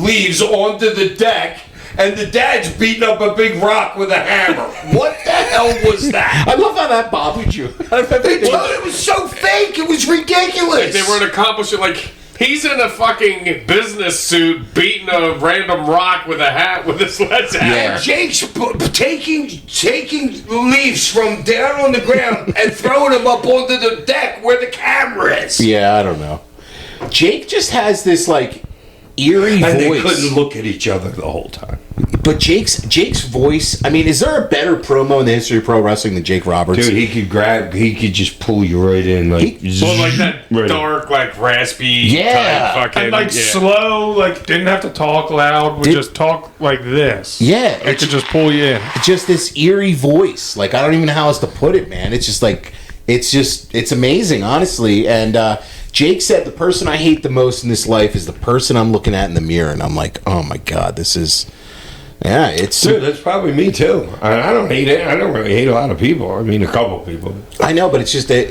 leaves onto the deck and the dad's beating up a big rock with a hammer? What the hell was that? I love how that bothered you. It was so fake. It was ridiculous. They weren't accomplishing, like, he's in a fucking business suit beating a random rock with a hat with a sledgehammer. Yeah. Jake's taking leaves from down on the ground and throwing them up onto the deck where the camera is. Yeah, I don't know. Jake just has this like eerie And they voice. couldn't look at each other the whole time. But Jake's voice. I mean, is there a better promo in the history of pro wrestling than Jake Roberts? Dude, he could just pull you right in, like, Well, like that right dark, like raspy Yeah. type fucking. and like yeah. slow, like didn't have to talk loud, would just talk like this. Yeah, It could just pull you in. just this eerie voice. Like I don't even know how else to put it, man. It's just like it's amazing, honestly. And Jake said the person I hate the most in this life is the person I'm looking at in the mirror, and I'm like, oh my god, this is. Yeah, it's. Dude, that's probably me too. I don't hate it. I don't really hate a lot of people. I mean, a couple people. I know, but it's just that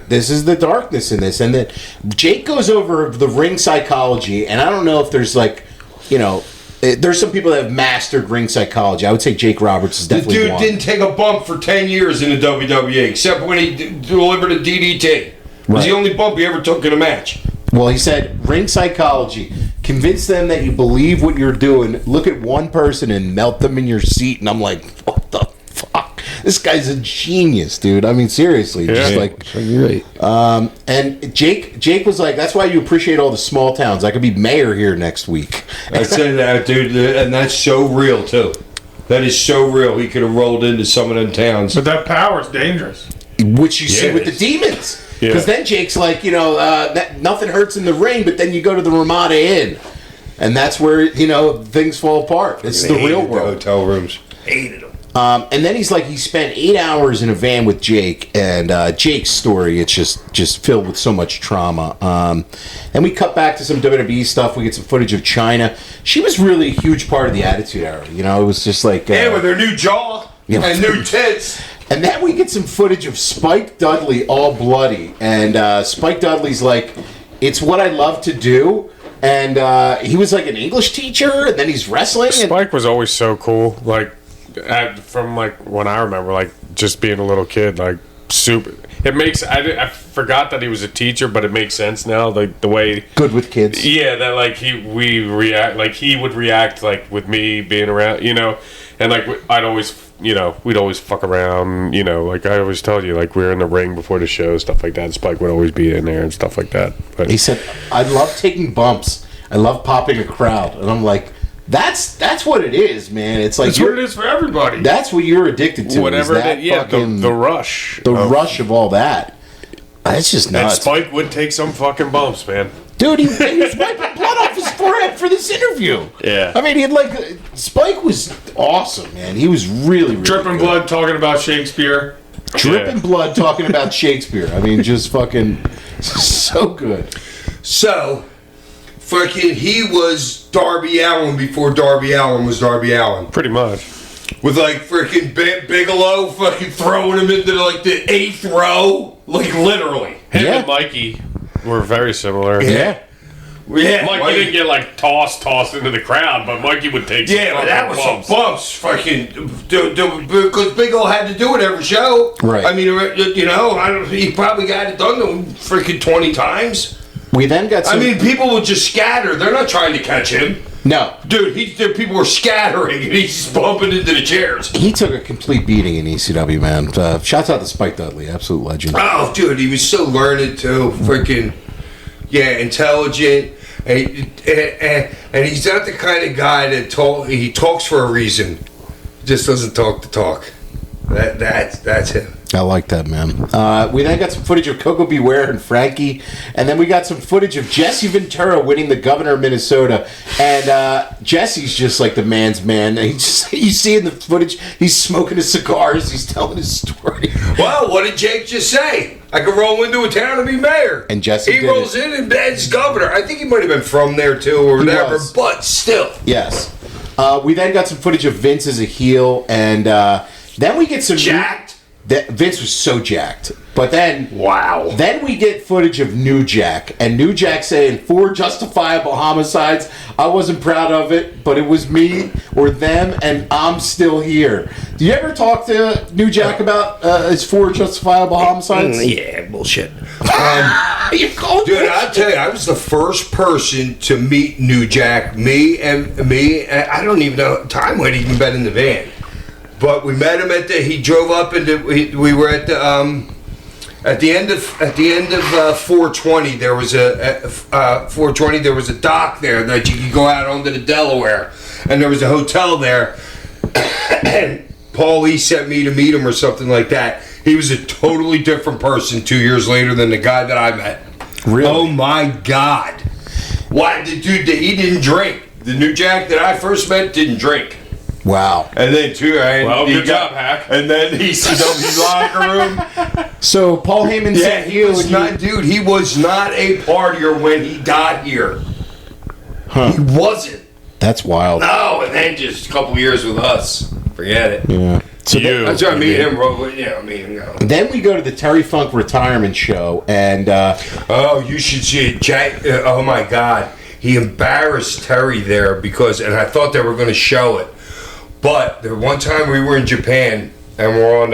this is the darkness in this, and then Jake goes over the ring psychology, and I don't know if there's like, there's some people that have mastered ring psychology. I would say Jake Roberts is The definitely dude one. didn't take a bump for 10 years in the WWE, except when he delivered a DDT. It was the Right. only bump he ever took in a match. Well, he said ring psychology. Convince them that you believe what you're doing. Look at one person and melt them in your seat. And I'm like, what the fuck? This guy's a genius, dude. I mean, seriously. Just like, You're right. and Jake was like, that's why you appreciate all the small towns. I could be mayor here next week. I said that, dude, and that's so real, too. That is so real. He could have rolled into some of them towns. But that power's dangerous. Which you see Yeah, with it the is. demons. Yeah. Because then Jake's like, that nothing hurts in the ring, but then you go to the Ramada Inn. And that's where, things fall apart. This is the real Hated world. hotel rooms. Hated them. And then he's like, he spent 8 hours in a van with Jake, and Jake's story, it's just filled with so much trauma. And we cut back to some WWE stuff. We get some footage of Chyna. She was really a huge part of the Attitude Era. It was just like... Yeah, with their new jaw Yeah. and new tits. And then we get some footage of Spike Dudley all bloody. And Spike Dudley's like, it's what I love to do. And he was like an English teacher, and then he's wrestling. And Spike was always so cool. Like, from like when I remember, like just being a little kid, like super. It makes I forgot that he was a teacher, but it makes sense now. Like the way good with kids. yeah, that like he would react like with me being around, and like I'd always. We'd always fuck around, like I always tell you, like we were in the ring before the show, stuff like that. Spike would always be in there and stuff like that. But He said, I love taking bumps. I love popping a crowd. And I'm like, that's what it is, man. It's like That's what it is for everybody. that's what you're addicted to. whatever is that it is, yeah, fucking- the rush. the of- rush of all that. It's just And nuts. Spike would take some fucking bumps, man. Dude, he was wiping blood off his forehead for this interview. Yeah. I mean, he had Spike was awesome, man. He was really, really Dripping good. blood talking about Shakespeare. Dripping blood talking about Shakespeare. I mean, just fucking so good. So, fucking, he was Darby Allin before Darby Allin was Darby Allin. Pretty much. With like freaking Bigelow fucking throwing him into like the 8th row. Like literally. Him Yeah. and Mikey were very similar. Yeah. Yeah. Mikey didn't get like tossed into the crowd, but Mikey would take some Yeah, but that was bumps. some bumps. Fucking. Because Bigelow had to do it every show. Right. I mean, he probably got it done freaking 20 times. We then got some... I mean, people would just scatter. They're not trying to catch him. no. Dude, people were scattering and he's just bumping into the chairs. He took a complete beating in ECW, man. Shouts out to Spike Dudley, absolute legend. Oh, dude, he was so learned too. Freaking, yeah, intelligent. And he's not the kind of guy that he talks for a reason. Just doesn't talk to talk. That's him. I like that, man. We then got some footage of Coco Beware and Frankie, and then we got some footage of Jesse Ventura winning the governor of Minnesota. And Jesse's just like the man's man. You see in the footage, he's smoking his cigars, he's telling his story. Well, what did Jake just say? I could roll into a town and be mayor. And Jesse he did rolls it. in and is governor. I think he might have been from there too, or whatever. was. But still, Yes. We then got some footage of Vince as a heel, and then we get some jacked. Vince was so jacked. But then, Wow. Then we get footage of New Jack, and New Jack saying 4 justifiable homicides. I wasn't proud of it, but it was me or them, and I'm still here. Do you ever talk to New Jack about his 4 justifiable homicides? Yeah, bullshit. You called Dude, I'll tell you, I was the first person to meet New Jack. Me, and I don't even know, time might have even been in the van. But we met him he drove up and we were at the end of 420. There was a 420. There was a dock there that you could go out onto the Delaware, and there was a hotel there. And Paulie sent me to meet him or something like that. He was a totally different person 2 years later than the guy that I met. Really? Oh my God! Why the dude? He didn't drink. The New Jack that I first met didn't drink. Wow. And then Good job, Hack. And then he's in the locker room. So Paul Heyman Yeah, said he was not, dude. He was not a partier when he got here. Huh. He wasn't. That's wild. No, and then just a couple years with us. Forget it. Yeah. So You. That's why I meet him. Then we go to the Terry Funk retirement show, and Oh, you should see it, Jack. Oh my God, he embarrassed Terry there because, and I thought they were going to show it, but there one time we were in Japan and we're on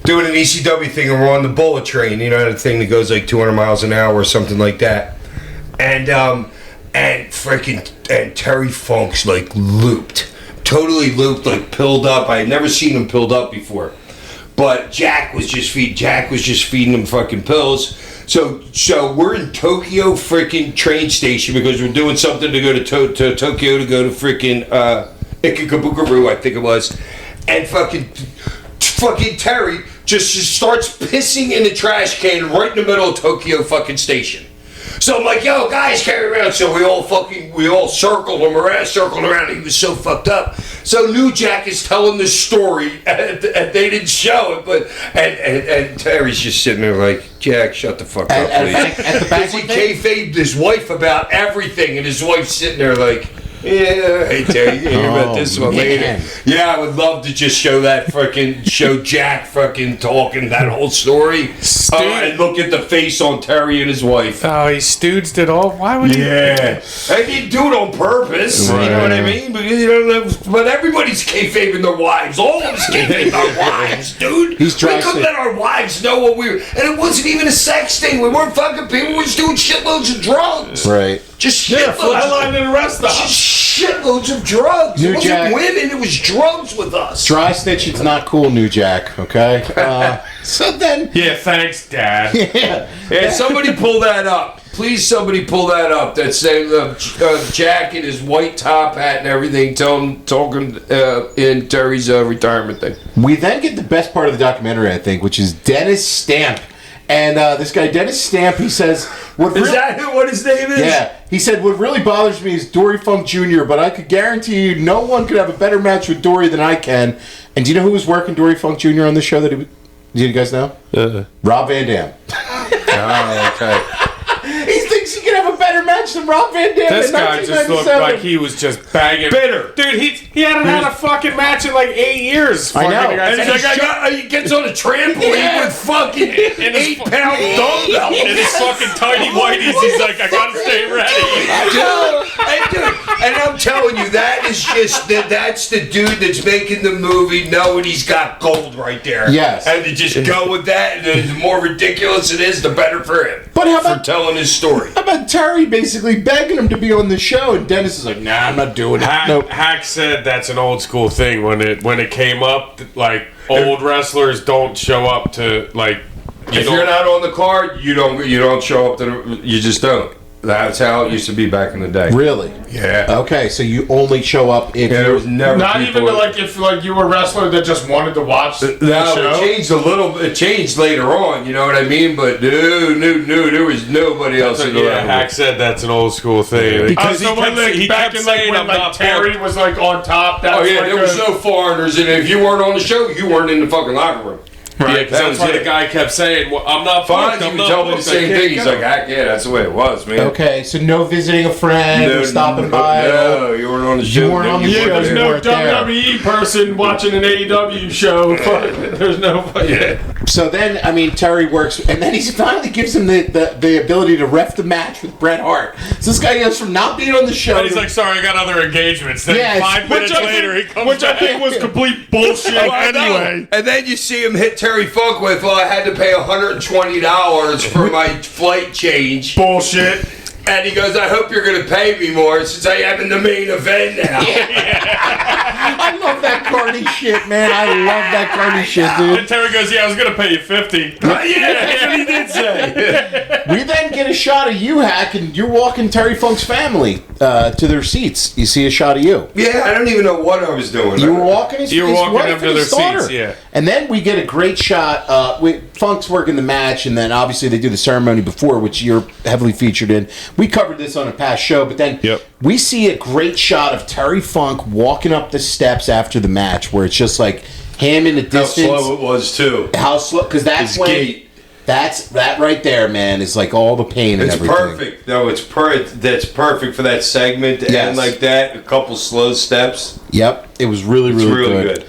doing an ECW thing, and we're on the bullet train. You know, the thing that goes like 200 miles an hour or something like that, and Terry Funk's like looped, totally looped, like pilled up. I had never seen him pilled up before, but Jack was just feeding him fucking pills. So we're in Tokyo freaking train station because we're doing something to go to Tokyo to go to freaking Ikebukuro, I think it was, and fucking Terry just starts pissing in the trash can right in the middle of Tokyo fucking station. So I'm like, yo, guys, carry around. So we all circled him around. He was so fucked up. So New Jack is telling this story, and they didn't show it, but and Terry's just sitting there like, Jack, shut the fuck up, please. Because he kayfabed his wife about everything, and his wife's sitting there like, yeah, hey Terry, you hear about this one later. Yeah, I would love to just show Jack fucking talking that whole story. And look at the face on Terry and his wife. Oh, he stooged it all. Why would he? Yeah, and he do it on purpose. Right. You know what I mean? But everybody's kayfabing their wives. All of us kayfabing our wives, dude. We couldn't let our wives know what we were. And it wasn't even a sex thing. We weren't fucking people. We were just doing shitloads of drugs. right. Just Flatline in the rest of just shitloads of drugs. New It wasn't Jack. women. It was drugs with us. Dry snitching's not cool, New Jack. Okay. So then, Yeah, thanks, Dad. Yeah, somebody pull that up. Please, somebody pull that up. That saying Jack in his white top hat and everything, talking in Terry's retirement thing. we then get the best part of the documentary, I think, which is Dennis Stamp. And this guy, Dennis Stamp, he says, Is that what his name is? Yeah, he said, what really bothers me is Dory Funk Jr., but I could guarantee you no one could have a better match with Dory than I can. And do you know who was working Dory Funk Jr. on this show? Do you guys know? Rob Van Dam. Oh, okay. He thinks he can have a better match than Rob Van Dam This in guy just looked 1997. like he was just banging. Bitter. Dude, he hadn't had a fucking match in like 8 years. I know. And he's like, he gets on a trampoline with fucking 8-pound dumbbells. in his fucking tiny whities, he's like, I gotta stay ready. And I'm telling you, that's the dude that's making the movie knowing he's got gold right there. Yes. And to just go with that, and the more ridiculous it is, the better for him. But how for about telling his story. How about Terry basically begging him to be on the show, and Dennis is like, "Nah, I'm not doing it." Nope. Hack said that's an old school thing when it came up. Like old wrestlers don't show up to like. If you're not on the card, you don't show up to you just don't. That's how it used to be back in the day. Really? Yeah. Okay, so you only show up if Yeah, there was never Not people- even like if like you were a wrestler that just wanted to watch the No, show. it changed a little. It changed later on. You know what I mean? But no, there was nobody else in the Yeah, locker room. Hack said that's an old school thing. Because so when, like, back in like when like Terry was like on top. That's Oh yeah, like there was no foreigners, and if you weren't on the show, you weren't in the fucking locker room. Yeah, because That that's was why it. the guy kept saying, well, I'm not Fonzie booked, I'm would not tell me the booked, I same can't thing. He's go." like, "Heck yeah, that's the way it was, man." Okay, so no visiting a friend or stopping by. No, you weren't on the show. weren't on the Yeah, show. there's You no weren't there. WWE person watching an AEW show. There's no. Yeah. So then, I mean, Terry works, and then he finally gives him the ability to ref the match with Bret Hart. So this guy goes from not being on the show. And he's like, sorry, I got other engagements. Then Yes, 5 minutes later, he comes Which I back. think was complete bullshit I know. anyway. And then you see him hit Terry Funk with, "Well, I had to pay $120 for my flight change." Bullshit. And he goes, "I hope you're going to pay me more since I am in the main event now." I love that carny shit, man. I love that carny shit, dude. And Terry goes, yeah, I was going to pay you 50. Yeah, that's what he did say. We then get a shot of you, Hack, and you're walking Terry Funk's family to their seats. You see a shot of you. Yeah, I don't even know what I was doing. You were walking his, You were his walking wife them and to his their daughter. seats, yeah. And then we get a great shot. Funk's working the match, and then obviously they do the ceremony before, which you're heavily featured in. We covered this on a past show, but then Yep. we see a great shot of Terry Funk walking up the steps after the match, where it's just like him in the How distance. slow it was, too. How slow? Because that's His when. gait. That right there, man, is like all the pain and It's everything. perfect. No, it's that's perfect for that segment to Yes. end like that. A couple slow steps. Yep, it was really, It's really, really good. good.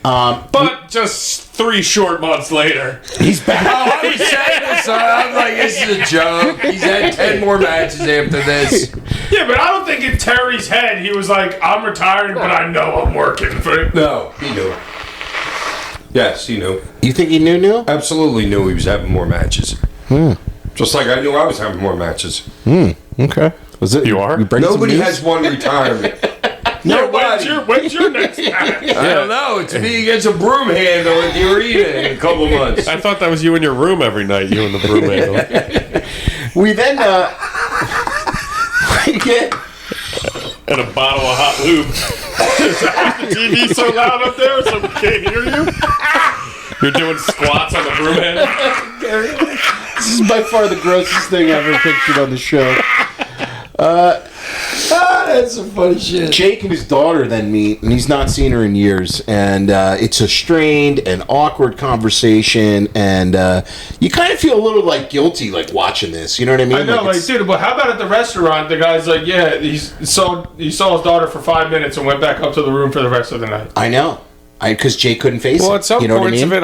But just 3 short months later. He's back. I was saying this. I'm like, this is a joke. He's had 10 more matches after this. Yeah, but I don't think in Terry's head he was like, "I'm retiring, but I know I'm working for it." No, he knew. Yes, he knew. You think he knew? Absolutely knew he was having more matches. Just like I knew I was having more matches. Okay. Was it You are? bring some Nobody news? has one retirement. Yeah, Nobody. when's your next match? I don't know. It's me against a broom handle at the arena in a couple months. I thought that was you in your room every night, you and the broom handle. We then we get And a bottle of hot lube. The TV so loud up there, so we can't hear you. You're doing squats on the broom handle. this is by far the grossest thing I've ever pictured on the show. That's some funny shit. Jake and his daughter then meet, and he's not seen her in years, and it's a strained and awkward conversation, and you kind of feel a little like guilty, like watching this. You know what I mean? I know, like, it's- dude, but how about at the restaurant? The guy's like, yeah, he saw his daughter for 5 minutes and went back up to the room for the rest of the night. I know, because Jake couldn't face it. Well, at some you know points what I mean? of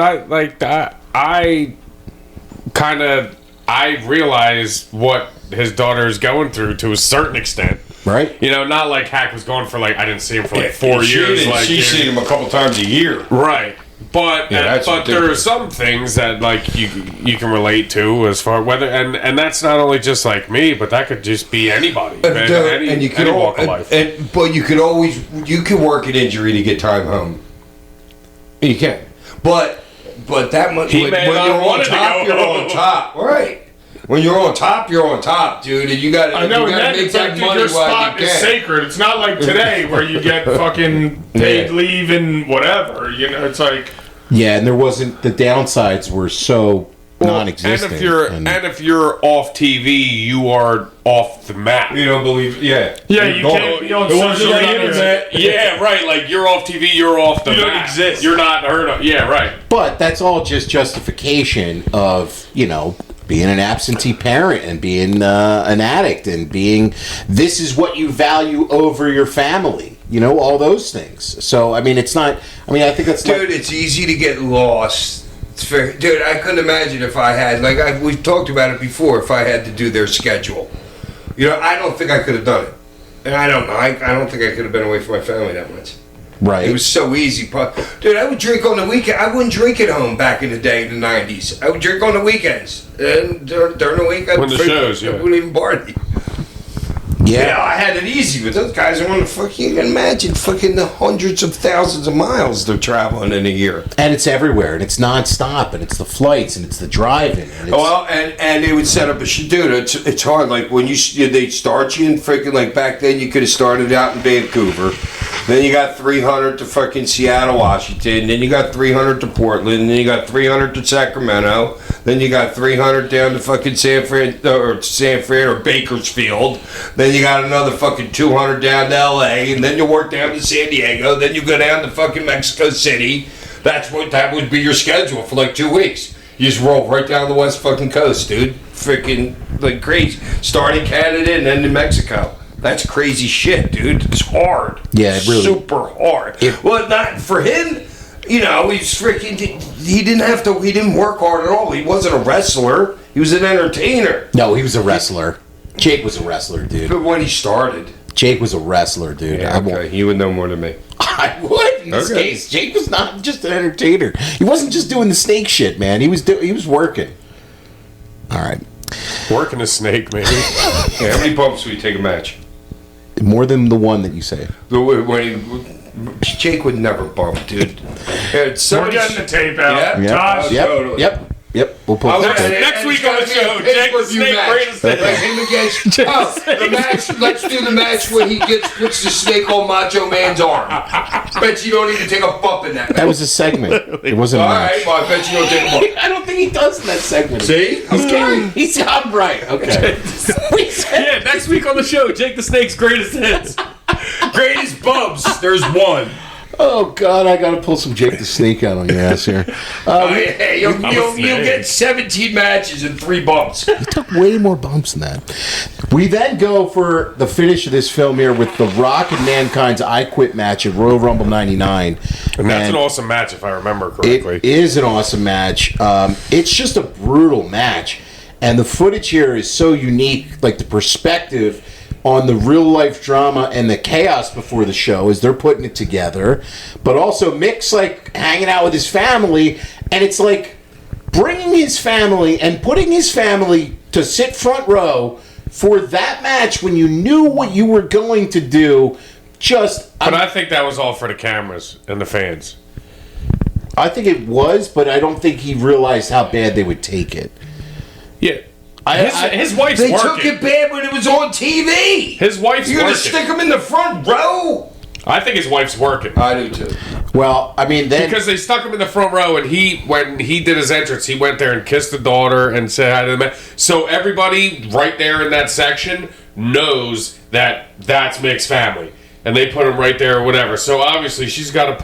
it, I realized what his daughter is going through to a certain extent. Right? You know, not like Hack was going for like I didn't see him for like 4 She years. didn't- Like she's seen him a couple times a year. right, but Yeah, that's but there are ridiculous. some things that like you can relate to as far whether and that's not only just like me, but that could just be anybody, And you can any walk of life. but you can work an injury to get time home. You can, but that much. He when may not you're on wanted to top, go you're on home. top, right? When you're on top, dude, and you got I know, you and got then to make it's like, that dude, money your while spot you is can. sacred. It's not like today where you get fucking paid Yeah. leave and whatever. You know, it's like, Yeah, and there wasn't, the downsides were so non-existent. And if you're off TV, you are off the map. You don't believe? Yeah. yeah, you can't be on It wasn't social like media. internet. Yeah, right. Like you're off TV, you're off the You don't map. exist. You're not heard of. Yeah, right. But that's all just justification of, being an absentee parent and being an addict and being, this is what you value over your family. All those things. So, I mean, it's not, I think that's Dude, it's easy to get lost. It's fair. Dude, I couldn't imagine if I had, we've talked about it before, if I had to do their schedule. I don't think I could have done it. And I don't know. I don't think I could have been away from my family that much. right. It was so easy. Dude, I would drink on the weekend. I wouldn't drink at home back in the day in the 90s. I would drink on the weekends. And during the week, When the shows, yeah. I wouldn't even party. Yeah, I had it easy, but those guys are on the fucking, imagine fucking the hundreds of thousands of miles they're traveling in a year. And it's everywhere, and it's nonstop, and it's the flights, and it's the driving. And it's, Well, and they would set up a dude. It's hard. Like when they start you in freaking, like back then, you could have started out in Vancouver, then you got 300 to fucking Seattle, Washington, then you got 300 to Portland, then you got 300 to Sacramento, then you got 300 down to fucking San Fran or Bakersfield, then you got another fucking 200 down to LA, and then you work down to San Diego, then you go down to fucking Mexico City. That would be your schedule for like 2 weeks. You just roll right down the west fucking coast, dude. Freaking like crazy. Start in Canada and end in Mexico. That's crazy shit, dude. It's hard. Yeah, it really. Super hard. Well, not for him. You know, he's freaking. He didn't work hard at all. He wasn't a wrestler. He was an entertainer. No, he was a wrestler. Jake was a wrestler, dude. But when he started. Jake was a wrestler, dude. Yeah, okay. He would know more than me. I would in this case. Jake was not just an entertainer. He wasn't just doing the snake shit, man. He was working. All right. Working a snake, maybe. Yeah, how many bumps would you take a match? More than the one that you say. Jake would never bump, dude. We're getting the tape out. Yeah. Josh, Yep. We'll pull Okay. the tape. Next week on the show, Jake the Snake greatest Like hits. him against. The match. Let's do the match when he puts the snake on Macho Man's arm. Bet you don't even take a bump in that match. That was a segment. It wasn't a All match. right, well, I bet you don't take a bump. I don't think he does in that segment. See? I'm right. Okay. Yeah, next week on the show, Jake the Snake's greatest hits. Greatest bumps. There's one. Oh God, I gotta pull some Jake the Snake out on your ass here. Hey, you'll get 17 matches and 3 bumps. He took way more bumps than that. We then go for the finish of this film here with The Rock and Mankind's I Quit match at Royal Rumble '99. And that's an awesome match, if I remember correctly. It is an awesome match. It's just a brutal match. And the footage here is so unique, like the perspective on the real life drama and the chaos before the show as they're putting it together. But also Mick's like hanging out with his family, and it's like bringing his family and putting his family to sit front row for that match when you knew what you were going to do. But I think that was all for the cameras and the fans. I think it was, but I don't think he realized how bad they would take it. Yeah. His wife's They working. took it bad when it was on TV. His wife's You're working. gonna stick him in the front row? I think his wife's working. I do too. Well, I mean, then Because they stuck him in the front row, and when he did his entrance, he went there and kissed the daughter and said hi to the man. So everybody right there in that section knows that that's Mick's family, and they put him right there or whatever. So obviously she's not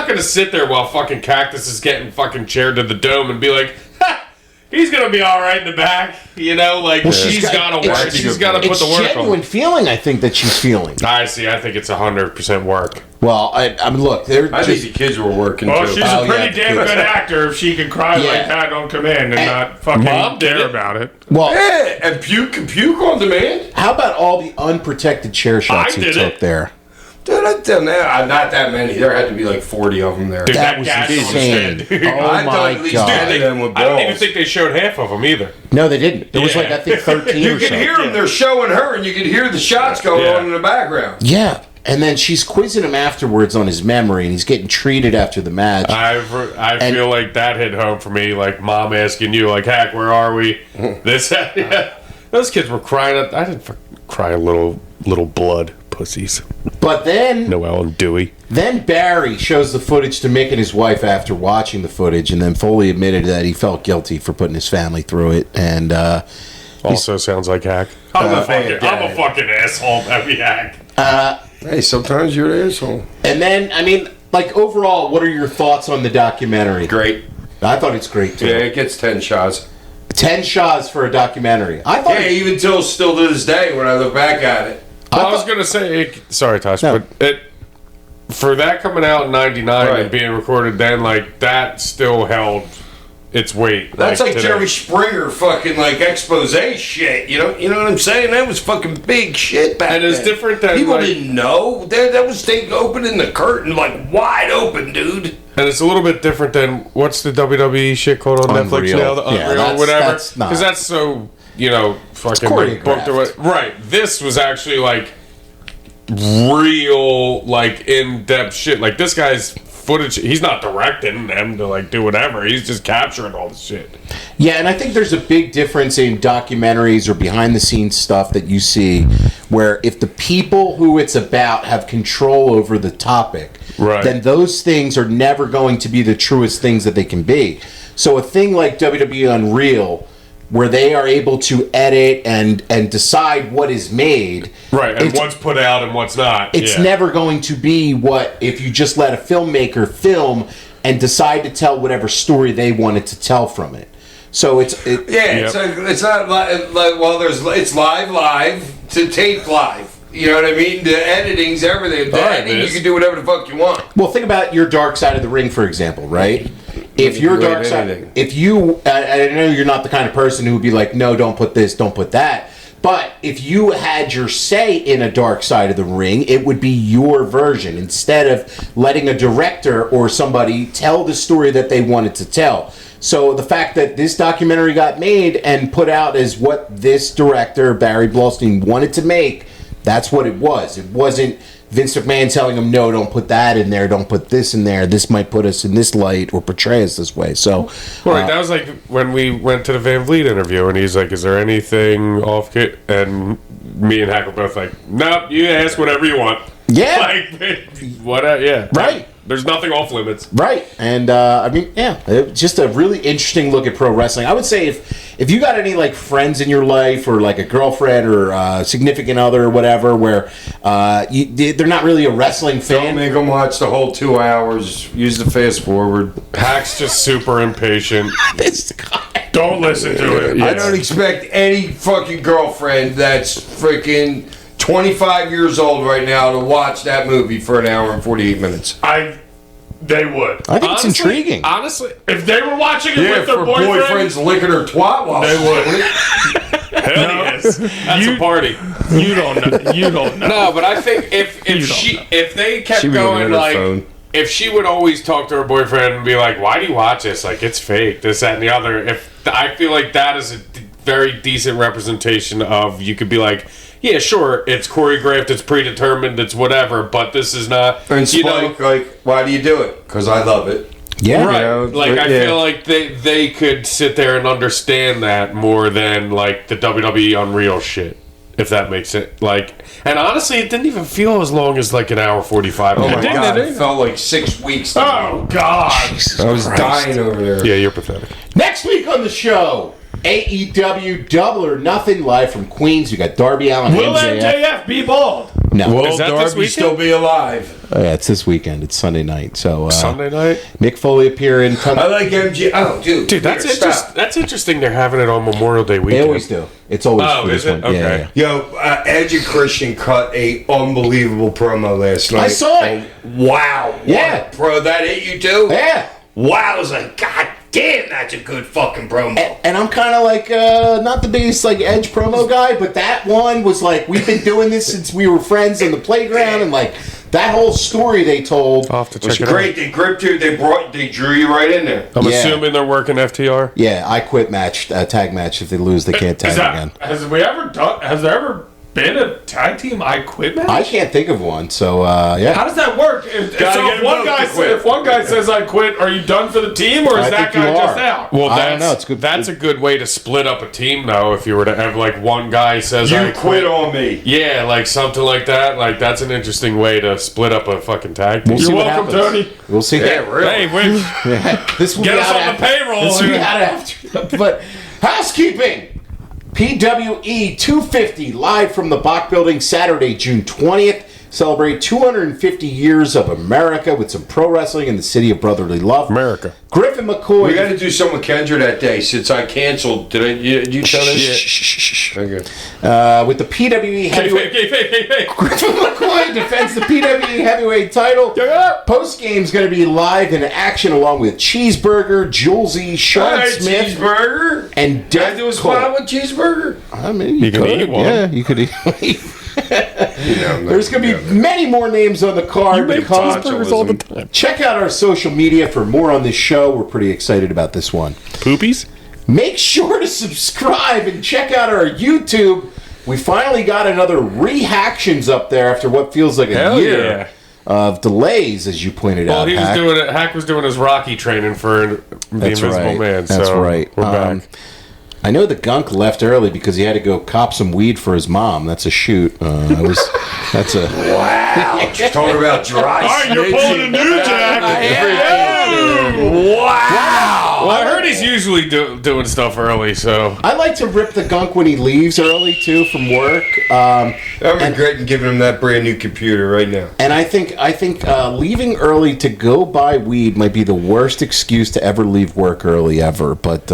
going to sit there while fucking Cactus is getting fucking chaired to the dome and be like, ha, he's going to be all right in the back, you know? Like, she's got to work. She's got to put it's the work genuine on. feeling, I think, that she's feeling. I see. I think it's 100% work. Well, I mean, look, they're I think just, the kids were working Well, too. she's Oh, a pretty yeah. damn good actor if she can cry Yeah. like that on command and not fucking Mom did care it. about it. well, Yeah, and puke on demand. how about all the unprotected chair shots I he did took it. there? Dude, I done that. Not that many. There had to be like 40 of them there. Dude, That that was gas insane. on his head. Oh I've my done at least God. 10 of them with I don't even balls. think they showed half of them either. No, they didn't. There was Yeah. like, I think, 13 You or can so. hear them. They're showing her, and you can hear the shots going Yeah. on in the background. Yeah. And then she's quizzing him afterwards on his memory, and he's getting treated after the match. I feel like that hit home for me, like mom asking you, like, Hack, where are we? This, yeah. Those kids were crying. I didn't cry a little blood, pussies. But then Noel and Dewey. Then Barry shows the footage to Mick and his wife after watching the footage, and then Foley admitted that he felt guilty for putting his family through it. And Also sounds like Hack. I'm a fucking asshole, every Hack. Hey, sometimes you're an asshole. and then, I mean, like, overall, what are your thoughts on the documentary? Great. I thought it's great, too. Yeah, it gets 10 shots. 10 shots for a documentary. I thought Yeah, even till still to this day when I look back at it. I was gonna say, sorry, Tosh, No. but for that coming out in '99 Right. and being recorded then, like that still held its weight. That's like today. Jerry Springer fucking like expose shit. You know what I'm saying? That was fucking big shit back And it's then. different than, people like- didn't know. That was they opening the curtain like wide open, dude. And it's a little bit different than what's the WWE shit called on Unreal. Netflix now, the Yeah, Unreal or that's- whatever. that's not- Because that's so fucking like, booked or what. Right. This was actually like real, like in-depth shit. Like this guy's footage, he's not directing them to like do whatever. He's just capturing all the shit. Yeah, and I think there's a big difference in documentaries or behind-the-scenes stuff that you see where if the people who it's about have control over the topic, then those things are never going to be the truest things that they can be. So a thing like WWE Unreal, where they are able to edit and decide what is made. Right, and what's put out and what's not. It's never going to be what if you just let a filmmaker film and decide to tell whatever story they wanted to tell from it. So it's not like it's live to tape live. You know what I mean? The editing's everything. The editing, you can do whatever the fuck you want. Well, think about your Dark Side of the Ring, for example, right? If your Dark Side, if you, I know you're not the kind of person who would be like, no, don't put this, don't put that. But if you had your say in a Dark Side of the Ring, it would be your version instead of letting a director or somebody tell the story that they wanted to tell. So the fact that this documentary got made and put out as what this director, Barry Blaustein, wanted to make, that's what it was. It wasn't Vince McMahon telling him, no, don't put that in there, don't put this in there, this might put us in this light or portray us this way. So, that was like when we went to the Van Vliet interview and he's like, is there anything off kit? And me and Hack were both like, nope, you ask whatever you want. Yeah. Like, what? Yeah. Right. There's nothing off limits. Right. And, I mean, yeah, just a really interesting look at pro wrestling. I would say if you got any, like, friends in your life or, like, a girlfriend or a significant other or whatever where they're not really a wrestling fan. Don't make them watch the whole 2 hours. Use the fast forward. Hack's just super impatient. This guy. Don't listen to it. I don't expect any fucking girlfriend that's freaking 25 years old right now to watch that movie for an hour and 48 minutes. They would. I think it's intriguing. Honestly, if they were watching it with their boyfriends licking her twat while they would. Hell yes. That's a party. You don't know. You don't know. No, but I think if they kept going like, if she would always talk to her boyfriend and be like, why do you watch this? Like, it's fake, this, that, and the other. I feel like that is a very decent representation of, you could be like, yeah, sure, it's choreographed, it's predetermined, it's whatever, but this is not. And Spike, like, why do you do it? Because I love it. Yeah, right. I feel like they could sit there and understand that more than like the WWE Unreal shit, if that makes it like. And honestly, it didn't even feel as long as like an hour 45. Oh my god, it felt like 6 weeks. Oh god, Jesus I was Christ. dying over there. Yeah, you're pathetic. Next week on the show, AEW Double or Nothing live from Queens. We got Darby Allin. Will MJF. MJF be bald? No. Will Is that this Darby weekend? still be alive? Oh, yeah, it's this weekend. It's Sunday night. So Sunday night? Mick Foley appearing. I like MJ. Oh, dude, Dude, stop. that's interesting. They're having it on Memorial Day weekend. They always do. It's always for is this it? one. Yeah, Okay. yeah. Yo, Edge and Christian cut a unbelievable promo last night. I saw it. Wow. Yeah. What, bro, that hit you too? Yeah. Wow, I was like, God damn, that's a good fucking promo. And I'm kind of like, not the biggest like Edge promo guy, but that one was like, we've been doing this since we were friends on the playground, and like that whole story they told. I'll have to It was check it great. They gripped you. They drew you right in there. out. I'm Yeah. assuming they're working FTR. Yeah, I quit match, tag match. If they lose, they can't tag again. Has there ever been a tag team I quit match? I can't think of one. So yeah. How does that work? If one guy says I quit, are you done for the team, or is I that think guy you just are. out? Well, I don't know. It's good. That's a good way to split up a team, though. If you were to have like one guy says You I quit on me. yeah, like something like that. Like that's an interesting way to split up a fucking tag team. We'll see You're what welcome, happens. Tony. We'll see. Yeah, really. Hey, wait. This will Get be us out on the after- payroll. This will be out after. But housekeeping. PWE 250 live from the Bach Building Saturday, June 20th. Celebrate 250 years of America with some pro wrestling in the city of brotherly love. America. Griffin McCoy. We got to do something with Kendra that day since I canceled. Did you tell us? Okay. With the PWE heavyweight. Griffin McCoy defends the PWE heavyweight title. Post game's going to be live in action along with Cheeseburger, Julesy, Sean Hey, Smith, cheeseburger. and Can I Death do a Cole. spot with cheeseburger? I mean, You can eat one. Yeah, you could eat. No, There's going to be many more names on the card. to come. cheeseburgers all the time. Check out our social media for more on this show. We're pretty excited about this one. Poopies? Make sure to subscribe and check out our YouTube. We finally got another reactions up there after what feels like a Hell year yeah. of delays, as you pointed out. Well, he was Hack. doing it. Hack was doing his Rocky training for the That's Invisible right. Man. That's so right. We're back. I know the gunk left early because he had to go cop some weed for his mom. That's a shoot. That's a Wow. Talking about dry All right, you're pulling a new Jack. Wow. Well, I heard he's usually doing stuff early, so I like to rip the gunk when he leaves early too from work. I'm regretting giving him that brand new computer right now. And I think leaving early to go buy weed might be the worst excuse to ever leave work early ever. But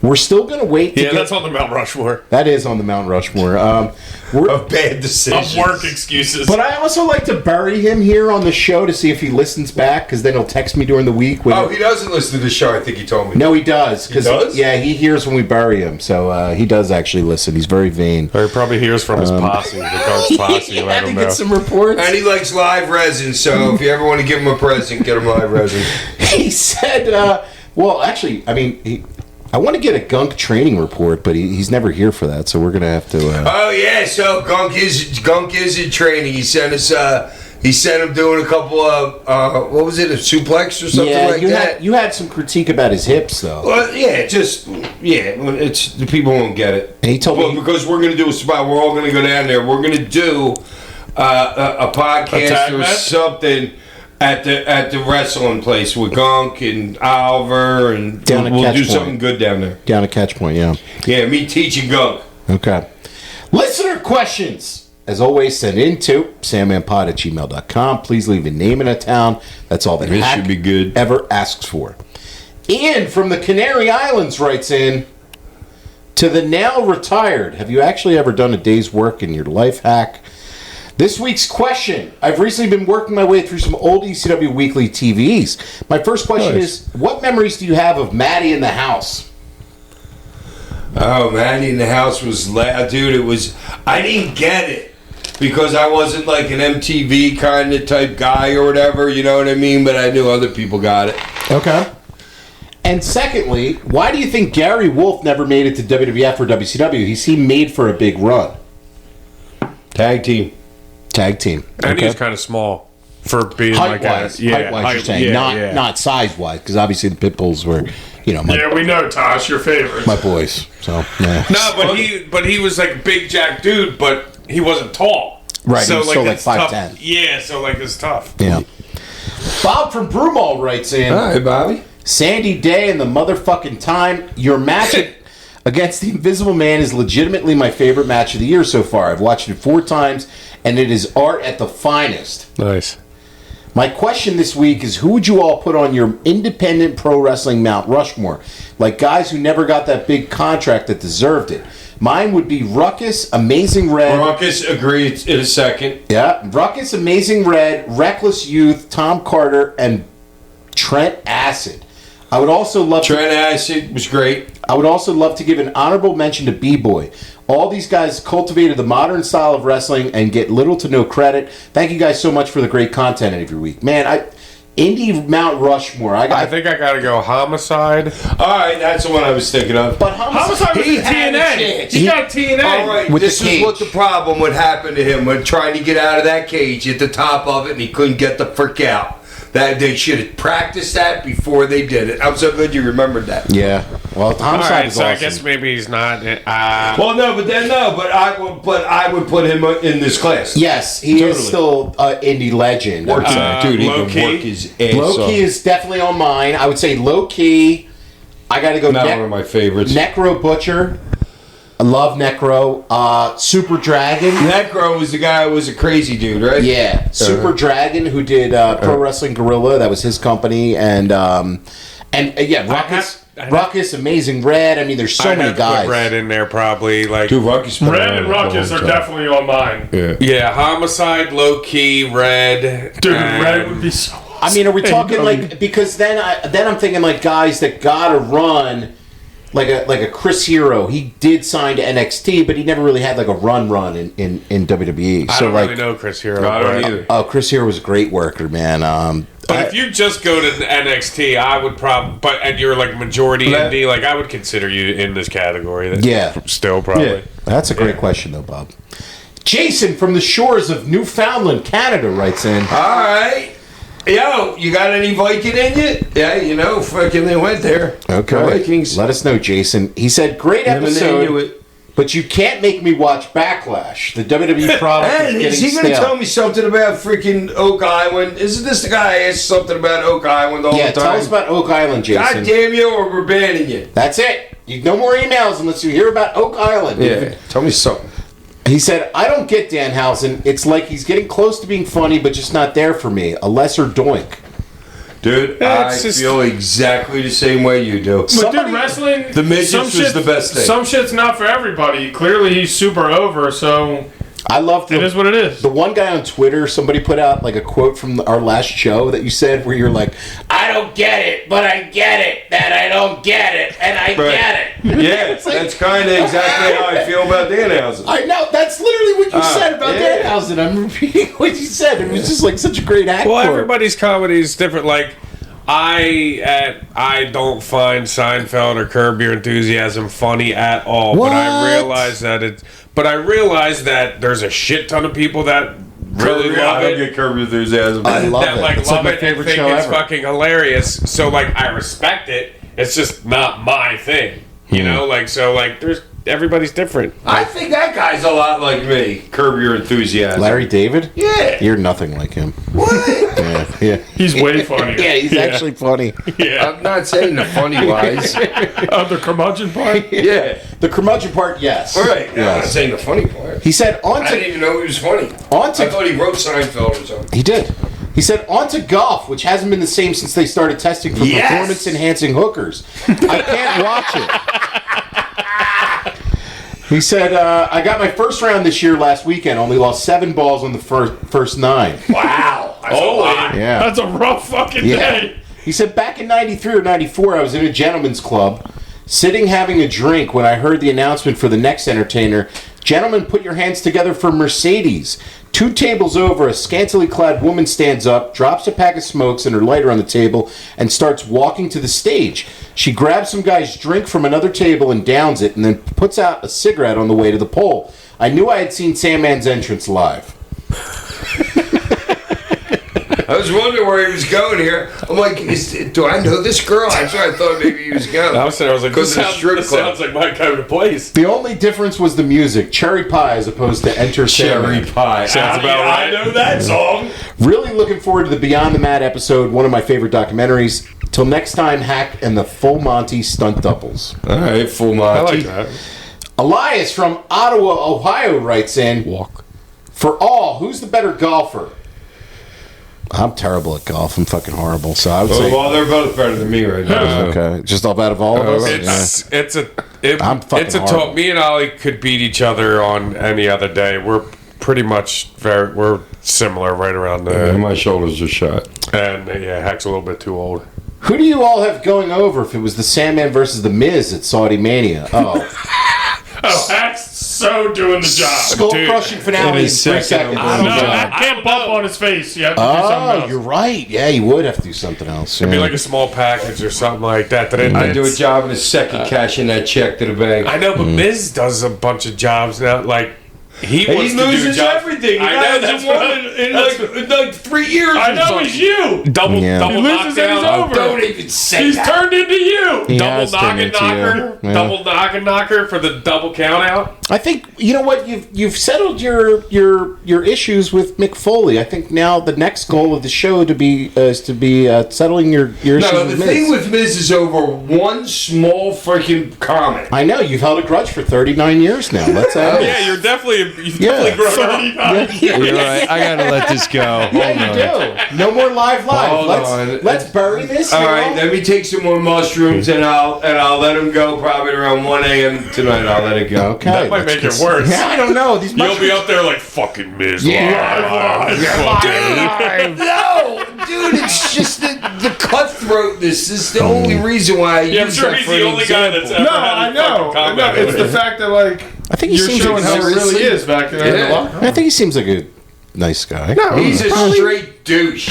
we're still gonna wait. To yeah, that's on the Mount Rushmore that is on the Mount Rushmore. Of bad decisions. Of work excuses. But I also like to bury him here on the show to see if he listens back, because then he'll text me during the week. Oh, he doesn't listen to the show, I think he told me. No, he does. He does? Yeah, he hears when we bury him, so he does actually listen. He's very vain. Or he probably hears from his posse, the Gunk's posse. He Let had to him get know. some reports. And he likes live resin, so if you ever want to give him a present, get him live resin. He said, well, actually, I mean, I want to get a gunk training report, but he's never here for that, so we're gonna have to. Oh yeah, so Gunk is in training. He sent us. He sent him doing a couple of what was it, a suplex or something like that. you had some critique about his hips, though. Well, it's the people won't get it. And he told me because we're gonna do a spot. We're all gonna go down there. We're gonna do a podcast tag or match? something at the wrestling place with Gunk and Oliver, and Down at we'll Catch do Point. something good down there. down at Catch Point, yeah. Yeah, me teaching Gunk. Okay. Listener questions, as always, send in to sandmanpod@gmail.com. Please leave a name and a town. That's all that This Hack should be good. ever asks for. Ian from the Canary Islands writes in, to the now retired, have you actually ever done a day's work in your life, Hack? This week's question. I've recently been working my way through some old ECW Weekly TVs. My first question is, what memories do you have of Maddie in the House? Oh, Manny in the House was loud, dude. It was. I didn't get it because I wasn't like an MTV kind of type guy or whatever. You know what I mean? But I knew other people got it. Okay. And secondly, why do you think Gary Wolf never made it to WWF or WCW? He seemed made for a big run. Tag team. Tag team. And he's kind of small for being like a Height-wise, you're saying, not size-wise, because obviously the Pitbulls were, Yeah, we know, Tosh, your favorite. my boys. So, yeah. No, but he was like a big jack dude, but he wasn't tall. Right, he was still like that's tough. 5'10". Yeah, so like it's tough. Yeah. Bob from Broomall writes in, All right, Bobby. Sandy Day and the motherfucking time. Your match against the Invisible Man is legitimately my favorite match of the year so far. I've watched it 4 times, and it is art at the finest. Nice. My question this week is, who would you all put on your independent pro wrestling Mount Rushmore? Like guys who never got that big contract that deserved it. Mine would be Ruckus, Amazing Red. Ruckus agreed in a second. Yeah, Ruckus, Amazing Red, Reckless Youth, Tom Carter, and Trent Acid. I would also love Trent Acid was great. I would also love to give an honorable mention to B-Boy. All these guys cultivated the modern style of wrestling and get little to no credit. Thank you guys so much for the great content every week. Man, Indie Mount Rushmore. I think I gotta go Homicide. All right, that's the one I was thinking of. But Homicide was He in had a TNA. chance. He got TNA. All right, With this the is cage. what the problem would happen to him when trying to get out of that cage at the top of it, and he couldn't get the frick out. That they should have practiced that before they did it. I'm so good you remembered that. Yeah. Well, All Homicide right, is so awesome. I guess maybe he's not. Well, but I would put him in this class. Yes, he Totally. is still an indie legend. Works dude, he Low can key. work his ass Low off. Key is definitely on mine. I would say Low Key. I got to go Not one of my favorites. Necro Butcher. I love Necro. Super Dragon. Necro was the guy who was a crazy dude, right? Yeah, Super Dragon, who did Pro Wrestling Guerrilla. That was his company, and Ruckus, Amazing Red. I mean, there's so I'd many have to put guys. Red in there probably. Like Dude, Ruckus. Red and Ruckus are definitely on mine. yeah, Homicide, Low Key, Red. Dude, and- Red would be so I mean, are we awesome. talking like, because then I'm thinking like guys that gotta run. like a Chris Hero. He did sign to NXT, but he never really had like a run in WWE. I don't really know Chris Hero. No, I don't either. Oh, Chris Hero was a great worker, man. But if you just go to NXT, I would probably. And you're like majority indie, like I would consider you in this category. Yeah. Still probably. Yeah. That's a great question, though, Bob. Jason from the shores of Newfoundland, Canada, writes in. All right. Yo, you got any Viking in you? Yeah, fucking they went there. Okay. The Vikings. Let us know, Jason. He said, great episode, but you can't make me watch Backlash. The WWE product is And getting is he going to stale. tell me something about freaking Oak Island? Isn't this the guy I asked something about Oak Island all the time? Tell us about Oak Island, Jason. God damn you, or we're banning you. That's it. No more emails unless you hear about Oak Island. Yeah, tell me something. He said, I don't get Danhausen. It's like he's getting close to being funny, but just not there for me. A lesser doink. Dude, Yeah, I it's just- feel exactly the same way you do. But Somebody- dude, wrestling, The midgets some was shit's- the best thing. Some shit's not for everybody. Clearly, he's super over, so I love it is what it is. The one guy on Twitter, somebody put out like a quote from our last show that you said where you're like, I don't get it, but I get it, that I don't get it, and I get it. Yeah, It's like- that's kind of exactly how I feel about Danhausen. I know, that's literally what you said about yeah. Danhausen. I'm repeating what you said. It was just like such a great act. Well, for it. everybody's comedy is different. Like, I don't find Seinfeld or Curb Your Enthusiasm funny at all. What? But I realize that there's a shit ton of people that really love I don't it. get Curb Your Enthusiasm. I love That it. like It's love like my it and favorite think show it's ever. fucking hilarious. So like I respect it. It's just not my thing. You know, like there's everybody's different. I think that guy's a lot like me. Curb Your Enthusiasm. Larry David? Yeah. You're nothing like him. What? Yeah. He's way funnier. Yeah, he's actually funny. I'm not saying the funny wise. The curmudgeon part. Yeah. The curmudgeon part, yes. Right. I'm not Yes. saying the funny part. He said, on I didn't to... even know he was funny. On to I thought he wrote Seinfeld or something. He did. He said, on to golf, which hasn't been the same since they started testing for Yes! performance-enhancing hookers. I can't watch it. He said, I got my first round this year last weekend, only lost 7 balls on the first 9. Wow. That's a lot. Yeah. That's a rough fucking day. He said, back in 93 or 94, I was in a gentleman's club, sitting having a drink when I heard the announcement for the next entertainer. Gentlemen, put your hands together for Mercedes. 2 tables over, a scantily clad woman stands up, drops a pack of smokes and her lighter on the table, and starts walking to the stage. She grabs some guy's drink from another table and downs it, and then puts out a cigarette on the way to the pole. I knew I had seen Sandman's entrance live. I was wondering where he was going here. I'm like, do I know this girl? That's where I thought maybe he was going. I was like, Because this of the strip club. sounds like my kind of place. The only difference was the music. Cherry Pie as opposed to Enter Sandman. Cherry Pie. Sounds about right. I know that song. Really looking forward to the Beyond the Mat episode, one of my favorite documentaries. Till next time, Hack and the Full Monty Stunt Doubles. All right, full Monty. I like that. Elias from Ottawa, Ohio writes in, for all, who's the better golfer? I'm terrible at golf. I'm fucking horrible. So I would say, Well, they're both better than me right now. okay, just all out of all of us. I'm fucking It's a horrible. talk. Me and Ollie could beat each other on any other day. We're pretty much we're similar right around there. My shoulders are shot. And yeah, Hack's a little bit too old. Who do you all have going over if it was the Sandman versus the Miz at Saudi Mania? Oh, Oh, Hack's so doing the job. skull crushing finale in 3 his second seconds. No, I don't know. Hack can't bump on his face. You have to do something Oh, else. you're right. Yeah, you would have to do something else. It'd be yeah. like a small package or something like that. I do a job in a second, cashing that check to the bank. I know, but Miz does a bunch of jobs now. Like he wants He to do loses jobs. everything. I know that's what in like 3 years. I know it's you. double Yeah. double He loses and he's knockdown. over. Don't even say He's that. turned into you. He Double has turned into knocker, you. Yeah. double knocker for the double count out. I think you know what you've settled your issues with Mick Foley. I think now the next goal of the show is to be settling your issues No, with the Miz. thing with Miz is over one small freaking comment. I know you've held a grudge for 39 years now. Let's have it. Yeah, you've definitely Yeah. grown up. 39. You're right. I gotta let this go. Yeah, you do. No more live. Hold on. Let's bury this. All you right, know? let me take some more mushrooms and I'll let them go probably around 1 a.m. tonight. I'll let it go. Okay. That might make it worse. Yeah, I don't know. These You'll be mushrooms- up there like fucking Miz. Yeah. live. Fucking- No, dude, it's just the cutthroatness is the only reason why I Yeah, I'm use sure that he's for the an only guy that's example. ever No, had I a know. fucking I combat know. It's with the it. fact that like I think he you're seems showing like how it really seriously. is back there in the Yeah. locker room. I think he seems like a nice guy. No, he's a straight douche.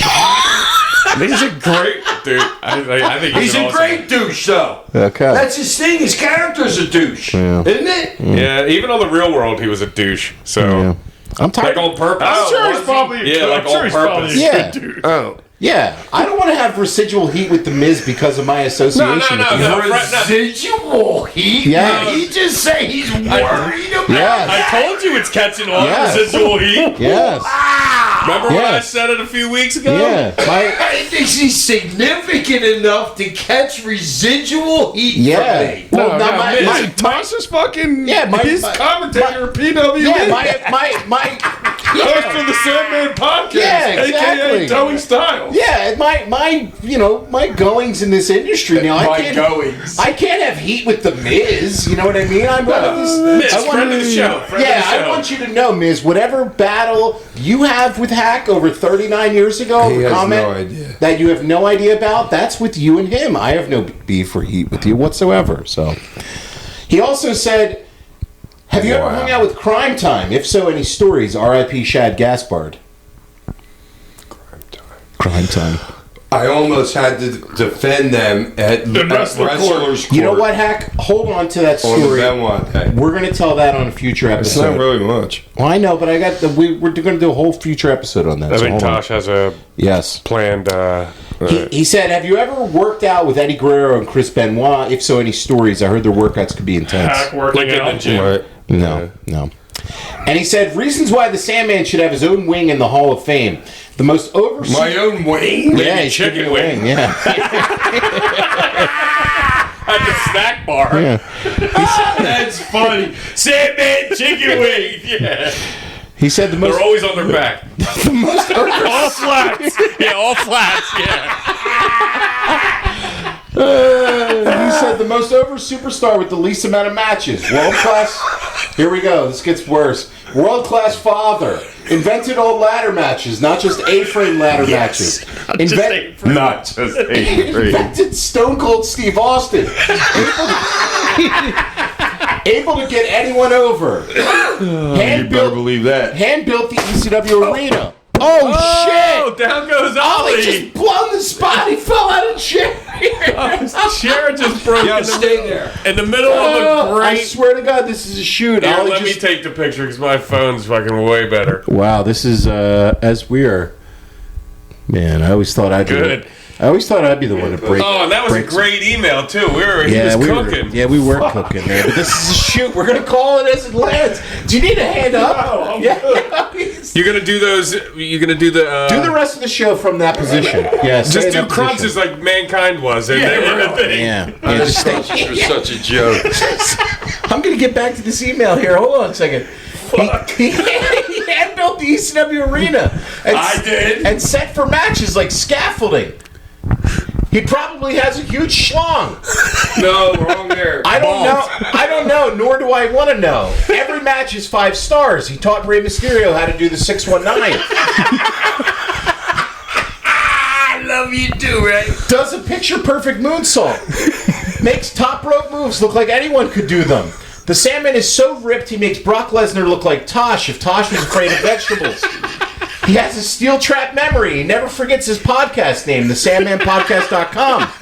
He's a great dude. I think He's an a awesome great douche, though. Okay. That's his thing. His character's a douche, isn't it? Yeah, even on the real world, he was a douche. So, Yeah. I'm tired. like on purpose. I'm sure Was he's he? probably Yeah, like I'm sure on he's probably purpose. a Yeah. good dude. Oh, Yeah, I don't want to have residual heat with the Miz because of my association. with no, him. residual heat. Yeah. Did he just say he's worried about? Yes. I told you it's catching on Yes. residual heat. Yes. Remember when I Yes. said it a few weeks ago? Yeah. Is he significant enough to catch residual heat Yeah. from me? Well, now my, Miz, my, Tosh is fucking his commentator at PWE. yeah, my host of the Sandman podcast, Yeah, exactly. aka Joey Styles. yeah, my goings in this industry now. My I can't goings. I can't have heat with the Miz. You know what I mean? I'm one of these. Miz, I want- friend of the show. Friend Yeah, of the show. I want you to know, Miz, whatever battle you have with Hack over 39 years ago, He over has comment no idea. that you have no idea about, that's with you and him. I have no beef or heat with you whatsoever. So, he also said, have you ever Wow. hung out with Crime Time? If so, any stories? R.I.P. Shad Gaspard. Crime Time. I almost had to defend them at wrestler Wrestlers Court. You know what, Hack? Hold on to that On the story. Benoit day. We're going to tell that on a future It's episode. not really much. Well, I know, but I got we're going to do a whole future episode on that. I so think hold on. Tosh has a Yes. planned. He said, have you ever worked out with Eddie Guerrero and Chris Benoit? If so, any stories? I heard their workouts could be intense. Hack working like in the out. gym. Right. No. And he said, reasons why the Sandman should have his own wing in the Hall of Fame. The most overseen... My own wing? Yeah, he's chicken giving a wing. Yeah. At the snack bar. Yeah. That's funny. Sandman chicken wing. Yeah. He said the most... They're always on their back. the most All flats. Yeah, all flats. Yeah. He said the most over superstar with the least amount of matches. World class. Here we go. This gets worse. World class father. Invented all ladder matches, not just A-frame ladder matches. Not just Invented Stone Cold Steve Austin. Able to get anyone over. You better Hand-built believe that. the ECW arena. Oh, shit! Down goes Ollie Ollie. just blown the spot. He fell out of chair. Chair just broke Yeah, in, the, stay there. in the middle of a I great. swear to God, this is a shoot. Here, Ollie let me just- take the picture because my phone's fucking way better. Wow, this is as we are. Man, I always thought I'd Good. I always thought I'd be the one to break. Oh, and that was a break some- great email too. He was we cooking. we were cooking there. But this is a shoot. We're gonna call it as it lands. Do you need a hand up? No, I'm yeah. You're gonna do those. You're gonna do the. Do the rest of the show from that position. Yeah. stay Just in do that crunches position. like mankind was, and they were a thing. Yeah. Yeah, just stay. It was such a joke. I'm gonna get back to this email here. Hold on a second. He had built the ECW arena. And, I did. And set for matches like scaffolding. He probably has a huge schlong. No, wrong there. I don't know, nor do I want to know. Every match is 5 stars. He taught Rey Mysterio how to do the 619. I love you too, right? Does a picture-perfect moonsault. Makes top rope moves look like anyone could do them. The Sandman is so ripped he makes Brock Lesnar look like Tosh if Tosh was afraid of vegetables. He has a steel trap memory. He never forgets his podcast name, thesandmanpodcast.com.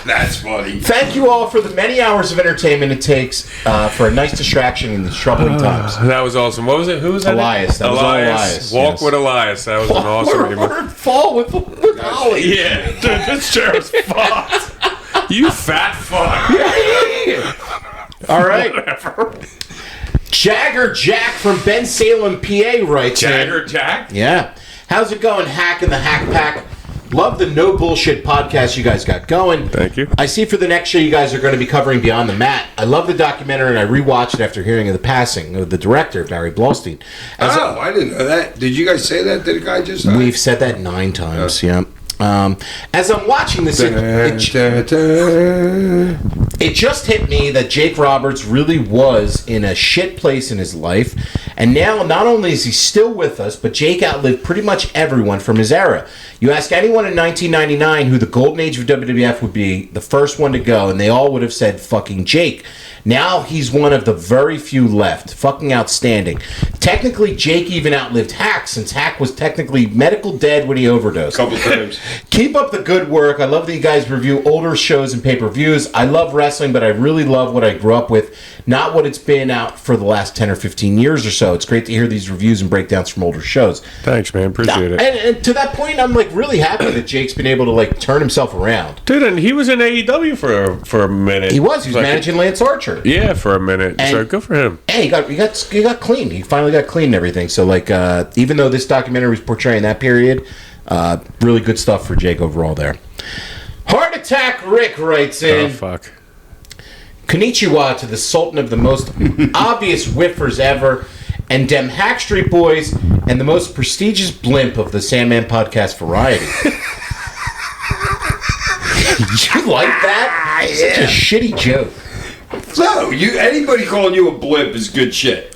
That's funny. Thank you all for the many hours of entertainment it takes for a nice distraction in these troubling times. That was awesome. What was it? Who was that? Elias. That was all Elias, Walk yes. with Elias. That was an awesome email. Fall with Ollie. Yeah. Dude, this chair's fucked. You fat fuck. All right. Jagger Jack from Ben Salem, PA writes in. Jagger Jack? Yeah. How's it going, Hack and the Hack Pack? Love the no bullshit podcast you guys got going. Thank you. I see for the next show you guys are going to be covering Beyond the Mat. I love the documentary and I rewatched it after hearing of the passing of the director, Barry Blaustein. Oh, I didn't know that. Did you guys say that to the guy just now? We've said that 9 times, yeah. As I'm watching this, it just hit me that Jake Roberts really was in a shit place in his life, and now not only is he still with us, but Jake outlived pretty much everyone from his era. You ask anyone in 1999 who the golden age of WWF would be, the first one to go, and they all would have said fucking Jake. Now he's one of the very few left. Fucking outstanding. Technically, Jake even outlived Hack, since Hack was technically medical dead when he overdosed. Couple times. Keep up the good work. I love that you guys review older shows and pay-per-views. I love wrestling, but I really love what I grew up with, not what it's been out for the last 10 or 15 years or so. It's great to hear these reviews and breakdowns from older shows. Thanks, man. Appreciate it. And to that point, I'm like really happy that Jake's been able to like turn himself around. Dude, and he was in AEW for a minute. He was managing Lance Archer. Yeah, for a minute. And, so good for him. Hey, he got clean. He finally got clean and everything. So like, even though this documentary was portraying that period, really good stuff for Jake overall there. Heart Attack Rick writes in. Oh fuck. Konnichiwa to the Sultan of the most obvious whiffers ever, and dem Hack Street Boys, and the most prestigious blimp of the Sandman podcast variety. You like that? Such a shitty joke. No, anybody calling you a blimp is good shit.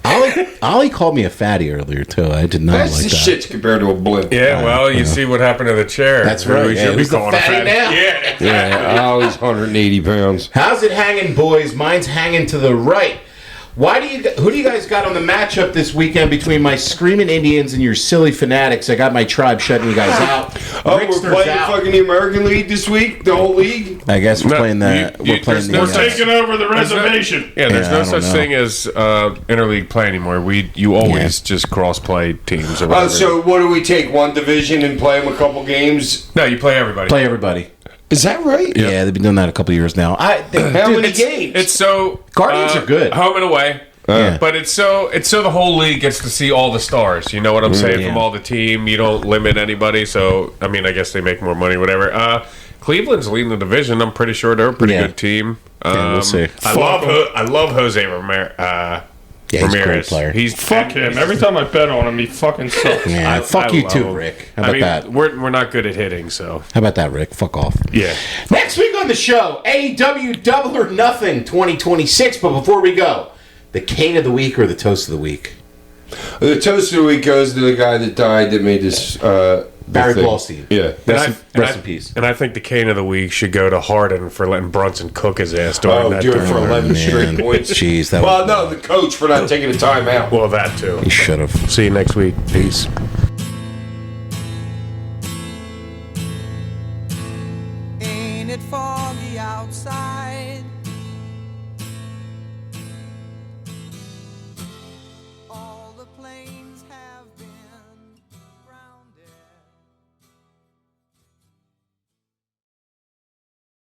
Ollie called me a fatty earlier too. I did not That's like the that. shit compared to a blimp. Yeah, well, you see what happened to the chair. That's right. We should be Who's the calling a fatty fatty. now? Yeah. Yeah, I was 180 pounds. How's it hanging, boys? Mine's hanging to the right. Who do you guys got on the matchup this weekend between my screaming Indians and your silly fanatics? I got my tribe shutting you guys out. Oh, Rickster's we're playing out. fucking the American League this week? The whole league? I guess we're playing the. you- We're playing there's the. no Taking over the reservation. Yeah, there's Yeah, no I don't such know. thing as interleague play anymore. You always just cross play teams or Oh, whatever. so what do we take? One division and play them a couple games? No, you play everybody. Play everybody. Is that right? Yeah, they've been doing that a couple years now. How many games? It's so Guardians are good. home and away. Yeah. But it's so the whole league gets to see all the stars. You know what I'm saying? yeah. From all the team, you don't limit anybody. So I mean, I guess they make more money, whatever. Cleveland's leading the division. I'm pretty sure they're a pretty Yeah. good team. Yeah, we'll see. I love Jose Ramirez. Yeah, he's a great Ramirez. player. He's Fuck him. Every time I bet on him, he fucking sucks. Yeah, fuck I you love too, him. Rick. How about that? We're not good at hitting, so How about that, Rick? Fuck off. yeah. Next week on the show, AEW Double or Nothing 2026. But before we go, the Cane of the Week or the Toast of the Week? The toast of the week goes to the guy that died that made this. Barry thing. Blaustein. Yeah. Rest in peace. And I think the cane of the week should go to Harden for letting Brunson cook his ass during that. do it for tournament. 11 straight man. points. Jeez, that Well, was- no, the coach for not taking the time out. Well, that too. He should have. See you next week. Peace.